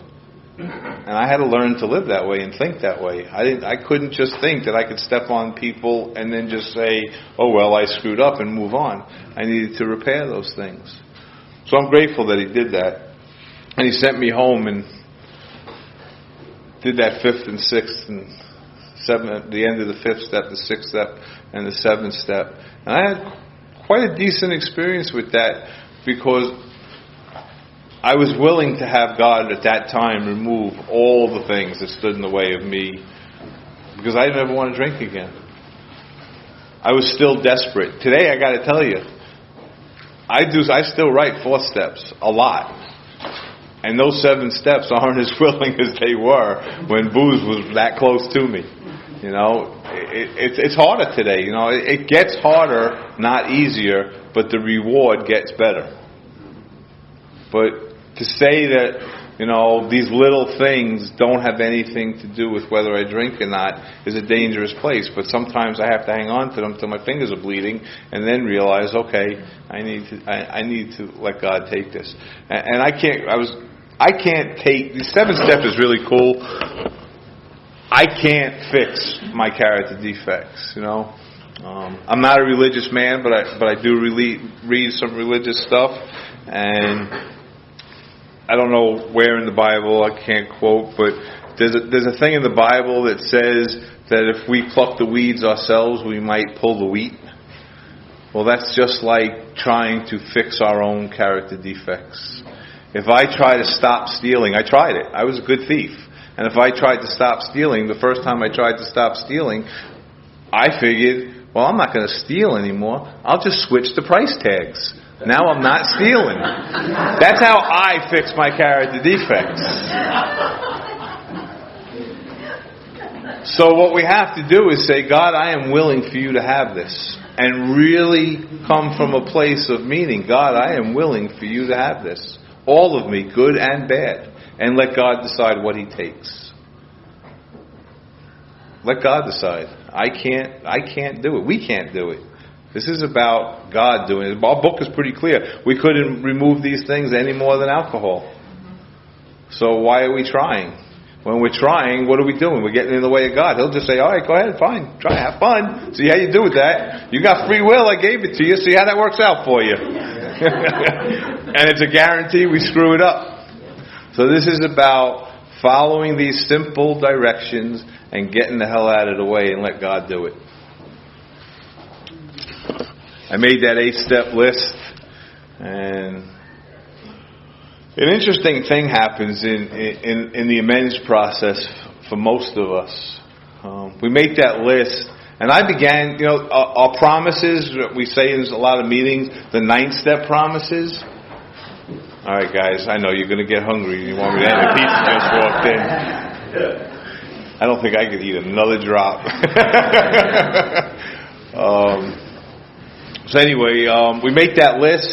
And I had to learn to live that way and think that way. I couldn't just think that I could step on people and then just say, oh well, I screwed up, and move on. I needed to repair those things. So I'm grateful that he did that. And he sent me home and did that fifth and sixth and seventh, the end of the fifth step, the sixth step, and the seventh step. And I had quite a decent experience with that, because I was willing to have God at that time remove all the things that stood in the way of me, because I didn't ever want to drink again. I was still desperate. Today, I got to tell you, I still write 4 steps a lot. And those 7 steps aren't as willing as they were when booze was that close to me. It's harder today. It gets harder, not easier, but the reward gets better. But to say that, these little things don't have anything to do with whether I drink or not is a dangerous place. But sometimes I have to hang on to them till my fingers are bleeding, and then realize, okay, I need to let God take this. And I can't take, the 7th step is really cool. I can't fix my character defects, I'm not a religious man, but I do read some religious stuff, and I don't know where in the Bible, I can't quote, but there's a thing in the Bible that says that if we pluck the weeds ourselves, we might pull the wheat. Well, that's just like trying to fix our own character defects. If I try to stop stealing, I tried it. I was a good thief. And if I tried to stop stealing, the first time I tried to stop stealing, I figured, well, I'm not going to steal anymore. I'll just switch the price tags. Now I'm not stealing. That's how I fix my character defects. So what we have to do is say, God, I am willing for you to have this. And really come from a place of meaning. God, I am willing for you to have this. All of me, good and bad. And let God decide what he takes. Let God decide. I can't do it. We can't do it. This is about God doing it. Our book is pretty clear. We couldn't remove these things any more than alcohol. So why are we trying? When we're trying, what are we doing? We're getting in the way of God. He'll just say, all right, go ahead, fine. Try, have fun. See how you do with that. You got free will. I gave it to you. See how that works out for you. And it's a guarantee we screw it up. So this is about following these simple directions and getting the hell out of the way and let God do it. I made that 8-step list, and an interesting thing happens in the amends process for most of us. We make that list, and I began, our promises, we say in a lot of meetings, the 9-step promises. All right, guys, I know you're going to get hungry. You want me to end the pizza just walked in. I don't think I could eat another drop. So anyway, we make that list,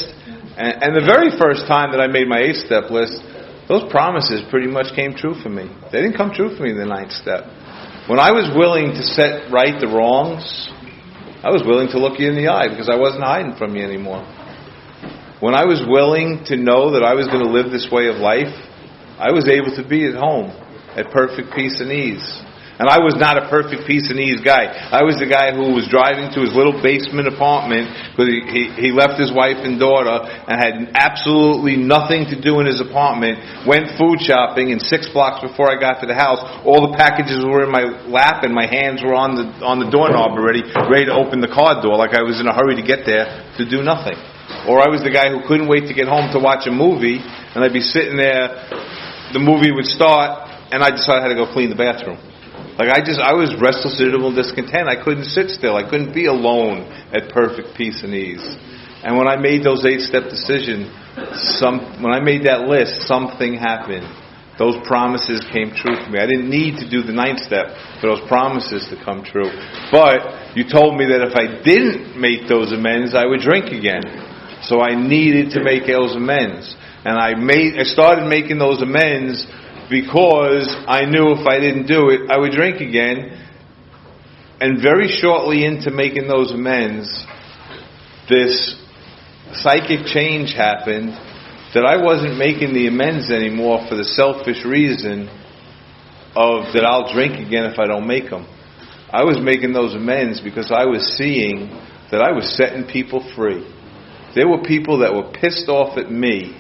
and the very first time that I made my 8-step list, those promises pretty much came true for me. They didn't come true for me in the 9th step. When I was willing to set right the wrongs, I was willing to look you in the eye because I wasn't hiding from you anymore. When I was willing to know that I was going to live this way of life, I was able to be at home at perfect peace and ease. And I was not a perfect peace and ease guy. I was the guy who was driving to his little basement apartment because he left his wife and daughter and had absolutely nothing to do in his apartment, went food shopping, and 6 blocks before I got to the house, all the packages were in my lap and my hands were on the doorknob already, ready to open the car door like I was in a hurry to get there to do nothing. Or I was the guy who couldn't wait to get home to watch a movie, and I'd be sitting there, the movie would start, and I decided I had to go clean the bathroom. I was restless, irritable, and discontent. I couldn't sit still. I couldn't be alone at perfect peace and ease. And when I made those 8-step decisions, when I made that list, something happened. Those promises came true for me. I didn't need to do the 9th step for those promises to come true. But you told me that if I didn't make those amends, I would drink again. So I needed to make those amends. And I started making those amends because I knew if I didn't do it, I would drink again. And very shortly into making those amends, this psychic change happened that I wasn't making the amends anymore for the selfish reason of that I'll drink again if I don't make them. I was making those amends because I was seeing that I was setting people free. There were people that were pissed off at me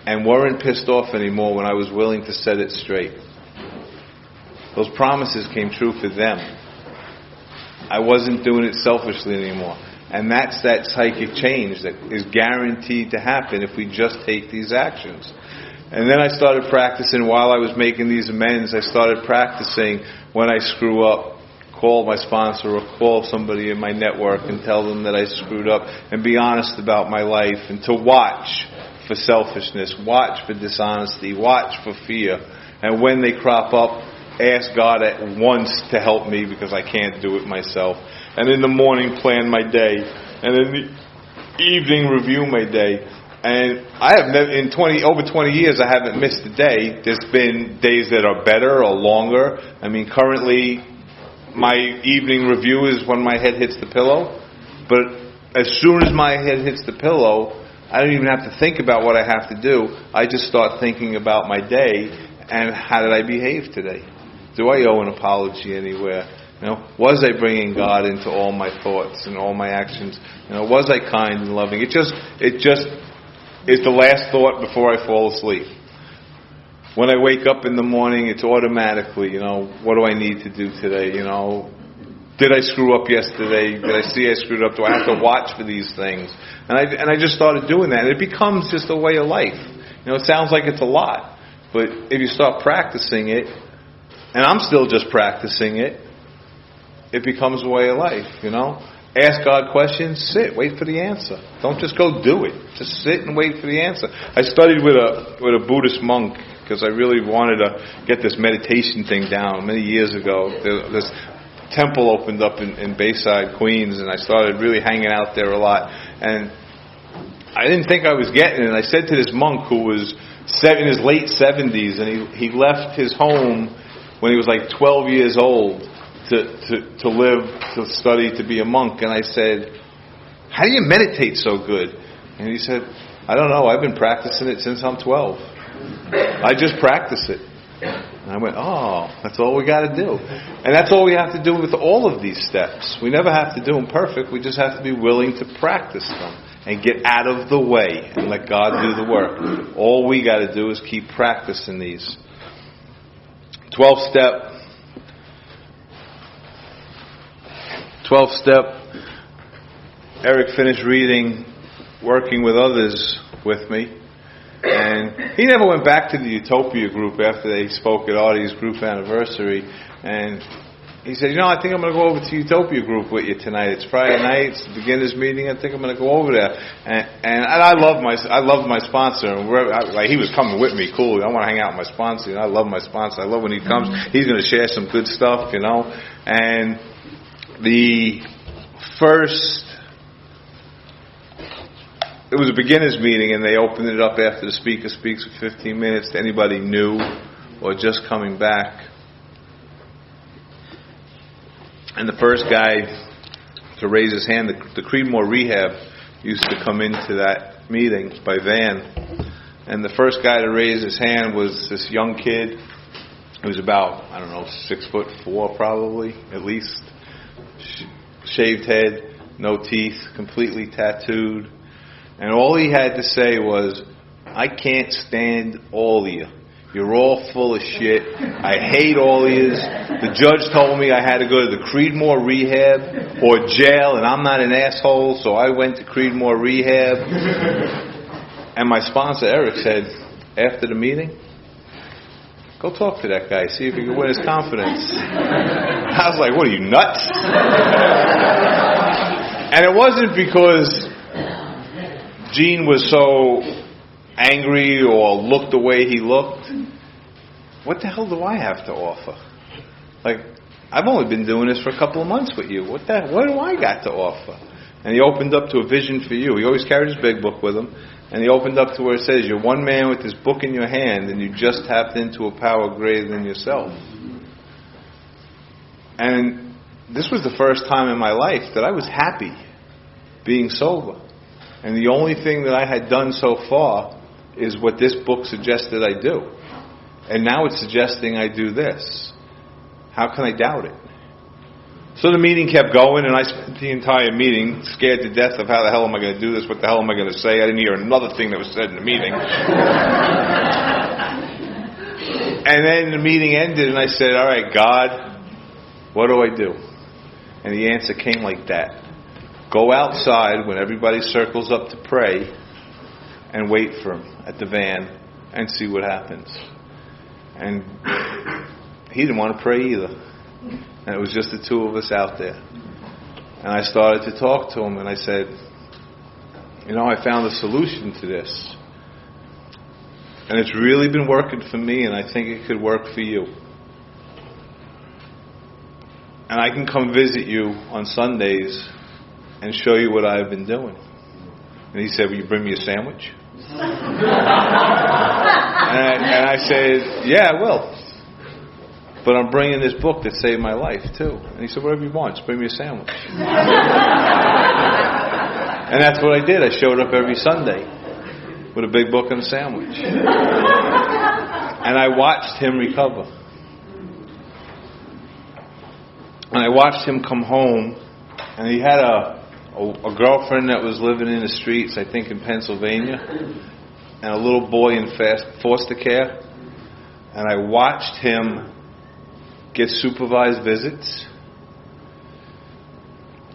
and weren't pissed off anymore when I was willing to set it straight. Those promises came true for them. I wasn't doing it selfishly anymore. And that's that psychic change that is guaranteed to happen if we just take these actions. And then I started practicing while I was making these amends. I started practicing when I screw up, call my sponsor or call somebody in my network and tell them that I screwed up and be honest about my life, and to watch for selfishness, watch for dishonesty, watch for fear. And when they crop up, ask God at once to help me because I can't do it myself. And in the morning, plan my day. And in the evening, review my day. And I have never, over 20 years, I haven't missed a day. There's been days that are better or longer. I mean, currently, my evening review is when my head hits the pillow. But as soon as my head hits the pillow, I don't even have to think about what I have to do. I just start thinking about my day and how did I behave today? Do I owe an apology anywhere? Was I bringing God into all my thoughts and all my actions? Was I kind and loving? It just is the last thought before I fall asleep. When I wake up in the morning, it's automatically, what do I need to do today? Did I screw up yesterday? Did I see I screwed up? Do I have to watch for these things? And I just started doing that. And it becomes just a way of life. It sounds like it's a lot, but if you start practicing it, and I'm still just practicing it, it becomes a way of life, Ask God questions, sit, wait for the answer. Don't just go do it. Just sit and wait for the answer. I studied with a Buddhist monk because I really wanted to get this meditation thing down many years ago. This temple opened up in Bayside, Queens, and I started really hanging out there a lot. And I didn't think I was getting it. And I said to this monk who was in his late 70s, and he left his home when he was like 12 years old to live, to study, to be a monk. And I said, how do you meditate so good? And he said, I don't know. I've been practicing it since I'm 12. I just practice it. And I went, that's all we got to do. And that's all we have to do with all of these steps. We never have to do them perfect. We just have to be willing to practice them and get out of the way and let God do the work. All we got to do is keep practicing these. 12th step, Eric finished reading Working with Others with me. And he never went back to the Utopia group after they spoke at Artie's group anniversary. And he said, I think I'm going to go over to Utopia group with you tonight. It's Friday night. It's the beginners meeting. I think I'm going to go over there. And I love my sponsor. And like he was coming with me. Cool. I want to hang out with my sponsor. I love my sponsor. I love when he comes. He's going to share some good stuff, And it was a beginners meeting, and they opened it up after the speaker speaks for 15 minutes to anybody new or just coming back. And the first guy to raise his hand, the Creedmoor Rehab used to come into that meeting by van. And the first guy to raise his hand was this young kid who was about, 6'4" probably, at least. Shaved head, no teeth, completely tattooed. And all he had to say was, I can't stand all of you. You're all full of shit. I hate all of you. The judge told me I had to go to the Creedmoor Rehab or jail, and I'm not an asshole, so I went to Creedmoor Rehab. And my sponsor, Eric, said, after the meeting, go talk to that guy, see if you can win his confidence. I was like, what are you, nuts? And it wasn't because Gene was so angry or looked the way he looked. What the hell do I have to offer? Like, I've only been doing this for a couple of months with you. What do I got to offer? And he opened up to a vision for you. He always carried his big book with him. And he opened up to where it says, you're one man with this book in your hand, and you just tapped into a power greater than yourself. And this was the first time in my life that I was happy being sober. And the only thing that I had done so far is what this book suggested I do. And now it's suggesting I do this. How can I doubt it? So the meeting kept going, and I spent the entire meeting scared to death of how the hell am I going to do this? What the hell am I going to say? I didn't hear another thing that was said in the meeting. And then the meeting ended, and I said, all right, God, what do I do? And the answer came like that. Go outside when everybody circles up to pray and wait for him at the van and see what happens. And he didn't want to pray either. And it was just the two of us out there. And I started to talk to him, and I said, I found a solution to this. And it's really been working for me, and I think it could work for you. And I can come visit you on Sundays and show you what I've been doing. And he said, will you bring me a sandwich? And I said, yeah, I will. But I'm bringing this book that saved my life, too. And he said, whatever you want, just bring me a sandwich. And that's what I did. I showed up every Sunday with a big book and a sandwich. And I watched him recover. And I watched him come home, and he had a girlfriend that was living in the streets, I think in Pennsylvania, and a little boy in foster care. And I watched him get supervised visits.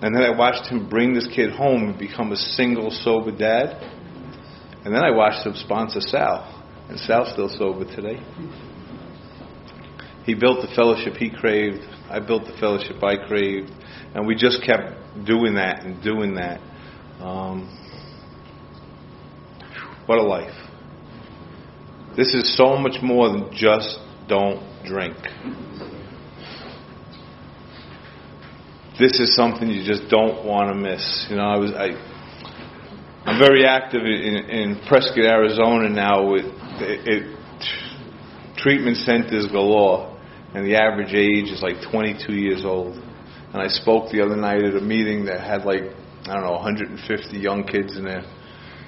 And then I watched him bring this kid home and become a single, sober dad. And then I watched him sponsor Sal. And Sal's still sober today. He built the fellowship he craved. I built the fellowship I craved. And we just kept doing that and doing that. What a life. This is so much more than just don't drink. This is something you just don't want to miss. I'm very active in Prescott, Arizona now with treatment centers galore, and the average age is like 22 years old. And I spoke the other night at a meeting that had 150 young kids in there.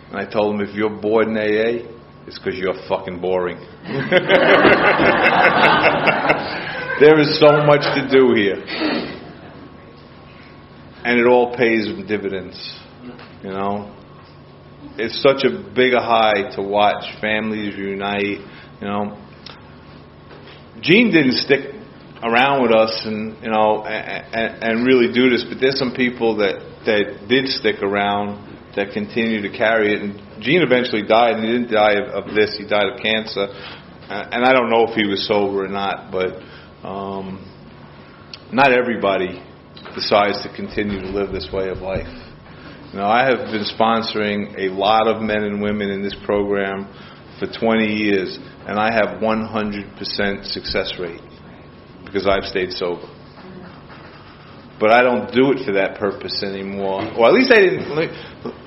And I told them, if you're bored in AA, it's because you're fucking boring. There is so much to do here. And it all pays dividends, It's such a big high to watch families reunite, Gene didn't stick around with us and really do this, but there's some people that that did stick around, that continued to carry it. And Gene eventually died, and he didn't die of this. He died of cancer. And I don't know if he was sober or not, but not everybody decides to continue to live this way of life. I have been sponsoring a lot of men and women in this program for 20 years, and I have 100% success rate because I've stayed sober. But I don't do it for that purpose anymore. Or at least I didn't. Let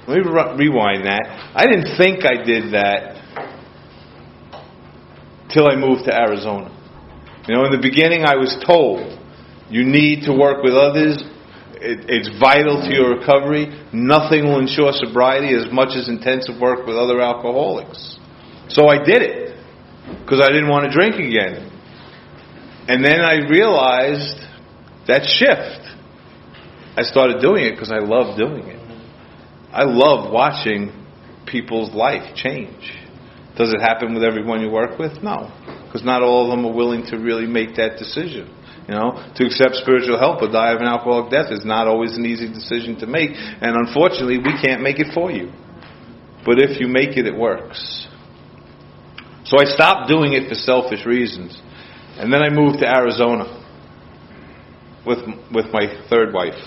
me rewind that. I didn't think I did that till I moved to Arizona. In the beginning I was told, you need to work with others. It's vital to your recovery. Nothing will ensure sobriety as much as intensive work with other alcoholics. So I did it because I didn't want to drink again. And then I realized that shift. I started doing it because I love doing it. I love watching people's life change. Does it happen with everyone you work with? No, because not all of them are willing to really make that decision. To accept spiritual help or die of an alcoholic death is not always an easy decision to make, and unfortunately we can't make it for you. But if you make it, it works. So I stopped doing it for selfish reasons, and then I moved to Arizona with my third wife.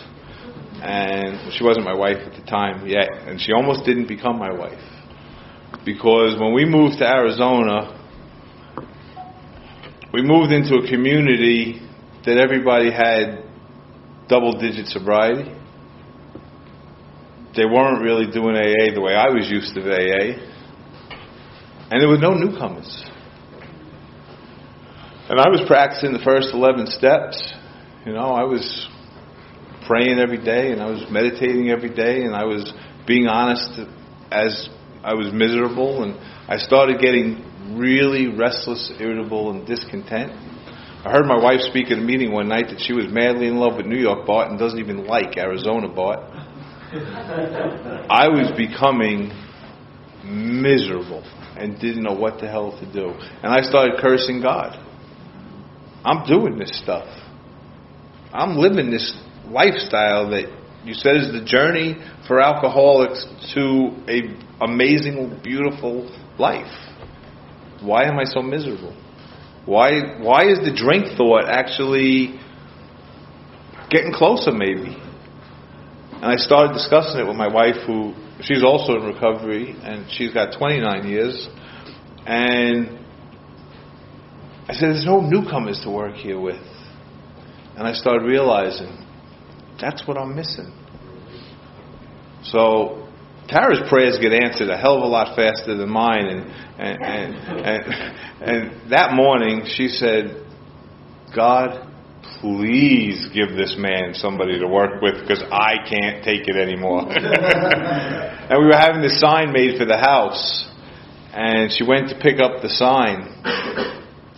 And she wasn't my wife at the time yet, and she almost didn't become my wife. Because when we moved to Arizona, we moved into a community that everybody had double-digit sobriety. They weren't really doing AA the way I was used to AA. And there were no newcomers. And I was practicing the first 11 steps. I was praying every day, and I was meditating every day, and I was being honest as I was miserable, and I started getting really restless, irritable, and discontent. I heard my wife speak at a meeting one night that she was madly in love with New York Bart and doesn't even like Arizona Bart. I was becoming miserable and didn't know what the hell to do. And I started cursing God. I'm doing this stuff. I'm living this lifestyle that you said is the journey for alcoholics to a amazing, beautiful life. Why am I so miserable? Why is the drink thought actually getting closer maybe? And I started discussing it with my wife, who she's also in recovery, and she's got 29 years. And I said, there's no newcomers to work here with. And I started realizing that's what I'm missing. So Tara's prayers get answered a hell of a lot faster than mine, and that morning she said, God, please give this man somebody to work with because I can't take it anymore. And we were having this sign made for the house, and she went to pick up the sign,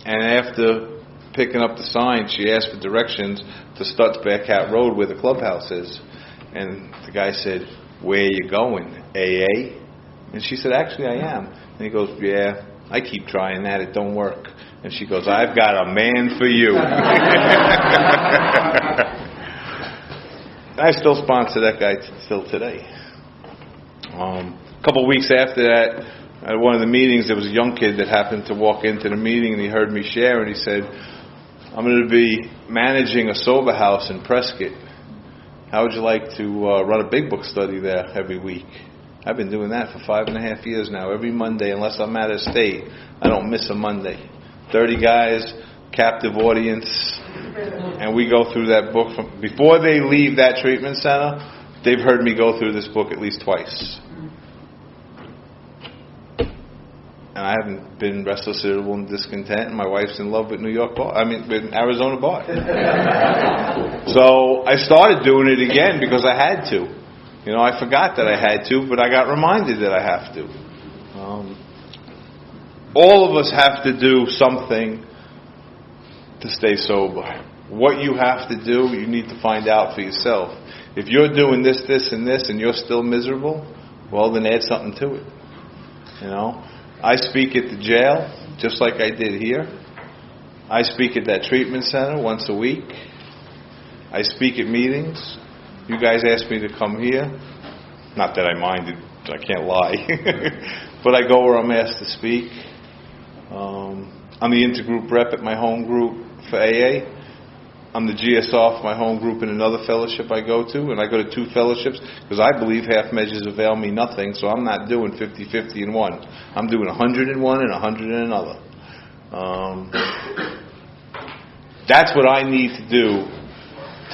and after picking up the sign she asked for directions to Stutz Bearcat Road where the clubhouse is, and the guy said, where are you going? AA? And she said, actually I am. And he goes, yeah, I keep trying that, it don't work. And she goes, I've got a man for you. I still sponsor that guy still today. A couple of weeks after that, at one of the meetings, there was a young kid that happened to walk into the meeting, and he heard me share, and he said, I'm going to be managing a sober house in Prescott. How would you like to run a big book study there every week? I've been doing that for 5.5 years now. Every Monday, unless I'm out of state, I don't miss a Monday. 30 guys, captive audience, and we go through that book. Before they leave that treatment center, they've heard me go through this book at least twice. And I haven't been restless, irritable, and discontent, and my wife's in love with with Arizona Bart. So I started doing it again because I had to. I forgot that I had to, but I got reminded that I have to. All of us have to do something to stay sober. What you have to do, you need to find out for yourself. If you're doing this, this, and this, and you're still miserable, well, then add something to it. I speak at the jail, just like I did here. I speak at that treatment center once a week. I speak at meetings. You guys asked me to come here. Not that I minded. I can't lie. But I go where I'm asked to speak. I'm the intergroup rep at my home group for AA. I'm the GSR for my home group in another fellowship I go to. And I go to 2 fellowships because I believe half measures avail me nothing. So I'm not doing 50-50 in one. I'm doing 100 in one and 100 in another. That's what I need to do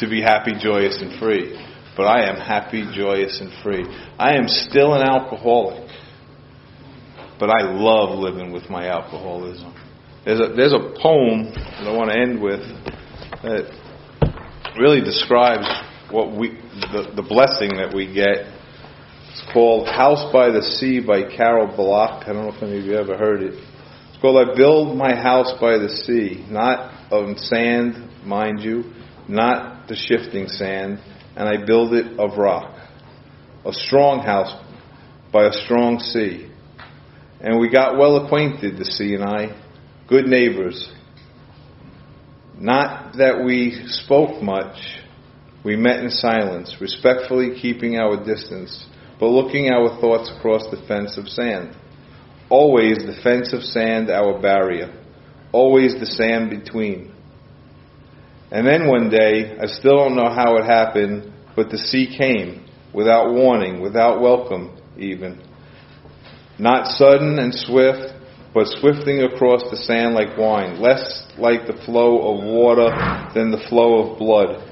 to be happy, joyous, and free. But I am happy, joyous, and free. I am still an alcoholic. But I love living with my alcoholism. There's a poem that I want to end with that really describes what the blessing that we get. It's called House by the Sea by Carol Block. I don't know if any of you ever heard it. It's called I build my house by the sea, not of sand, mind you, not the shifting sand, and I build it of rock. A strong house by a strong sea. And we got well acquainted, the sea and I, good neighbors. Not that we spoke much. We met in silence, respectfully keeping our distance, but looking our thoughts across the fence of sand. Always the fence of sand our barrier. Always the sand between. And then one day, I still don't know how it happened, but the sea came, without warning, without welcome even. Not sudden and swift, but swifting across the sand like wine, less like the flow of water than the flow of blood.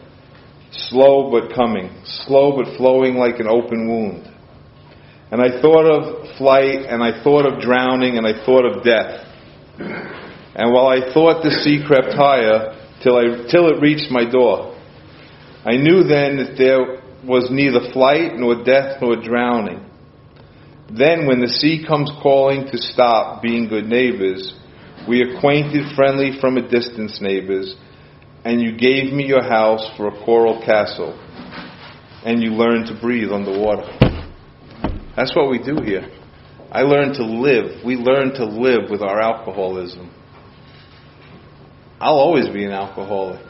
Slow but coming, slow but flowing like an open wound. And I thought of flight, and I thought of drowning, and I thought of death. And while I thought the sea crept higher, till it reached my door. I knew then that there was neither flight, nor death, nor drowning. Then when the sea comes calling to stop being good neighbors, we acquainted friendly from a distance neighbors, and you gave me your house for a coral castle, and you learned to breathe underwater. That's what we do here. I learned to live. We learn to live with our alcoholism. I'll always be an alcoholic,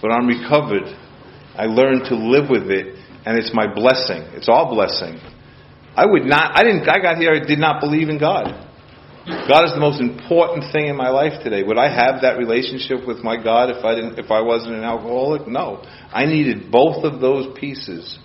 but I'm recovered. I learned to live with it, and it's my blessing. It's our blessing. I got here, I did not believe in God. God is the most important thing in my life today. Would I have that relationship with my God if I wasn't an alcoholic? No. I needed both of those pieces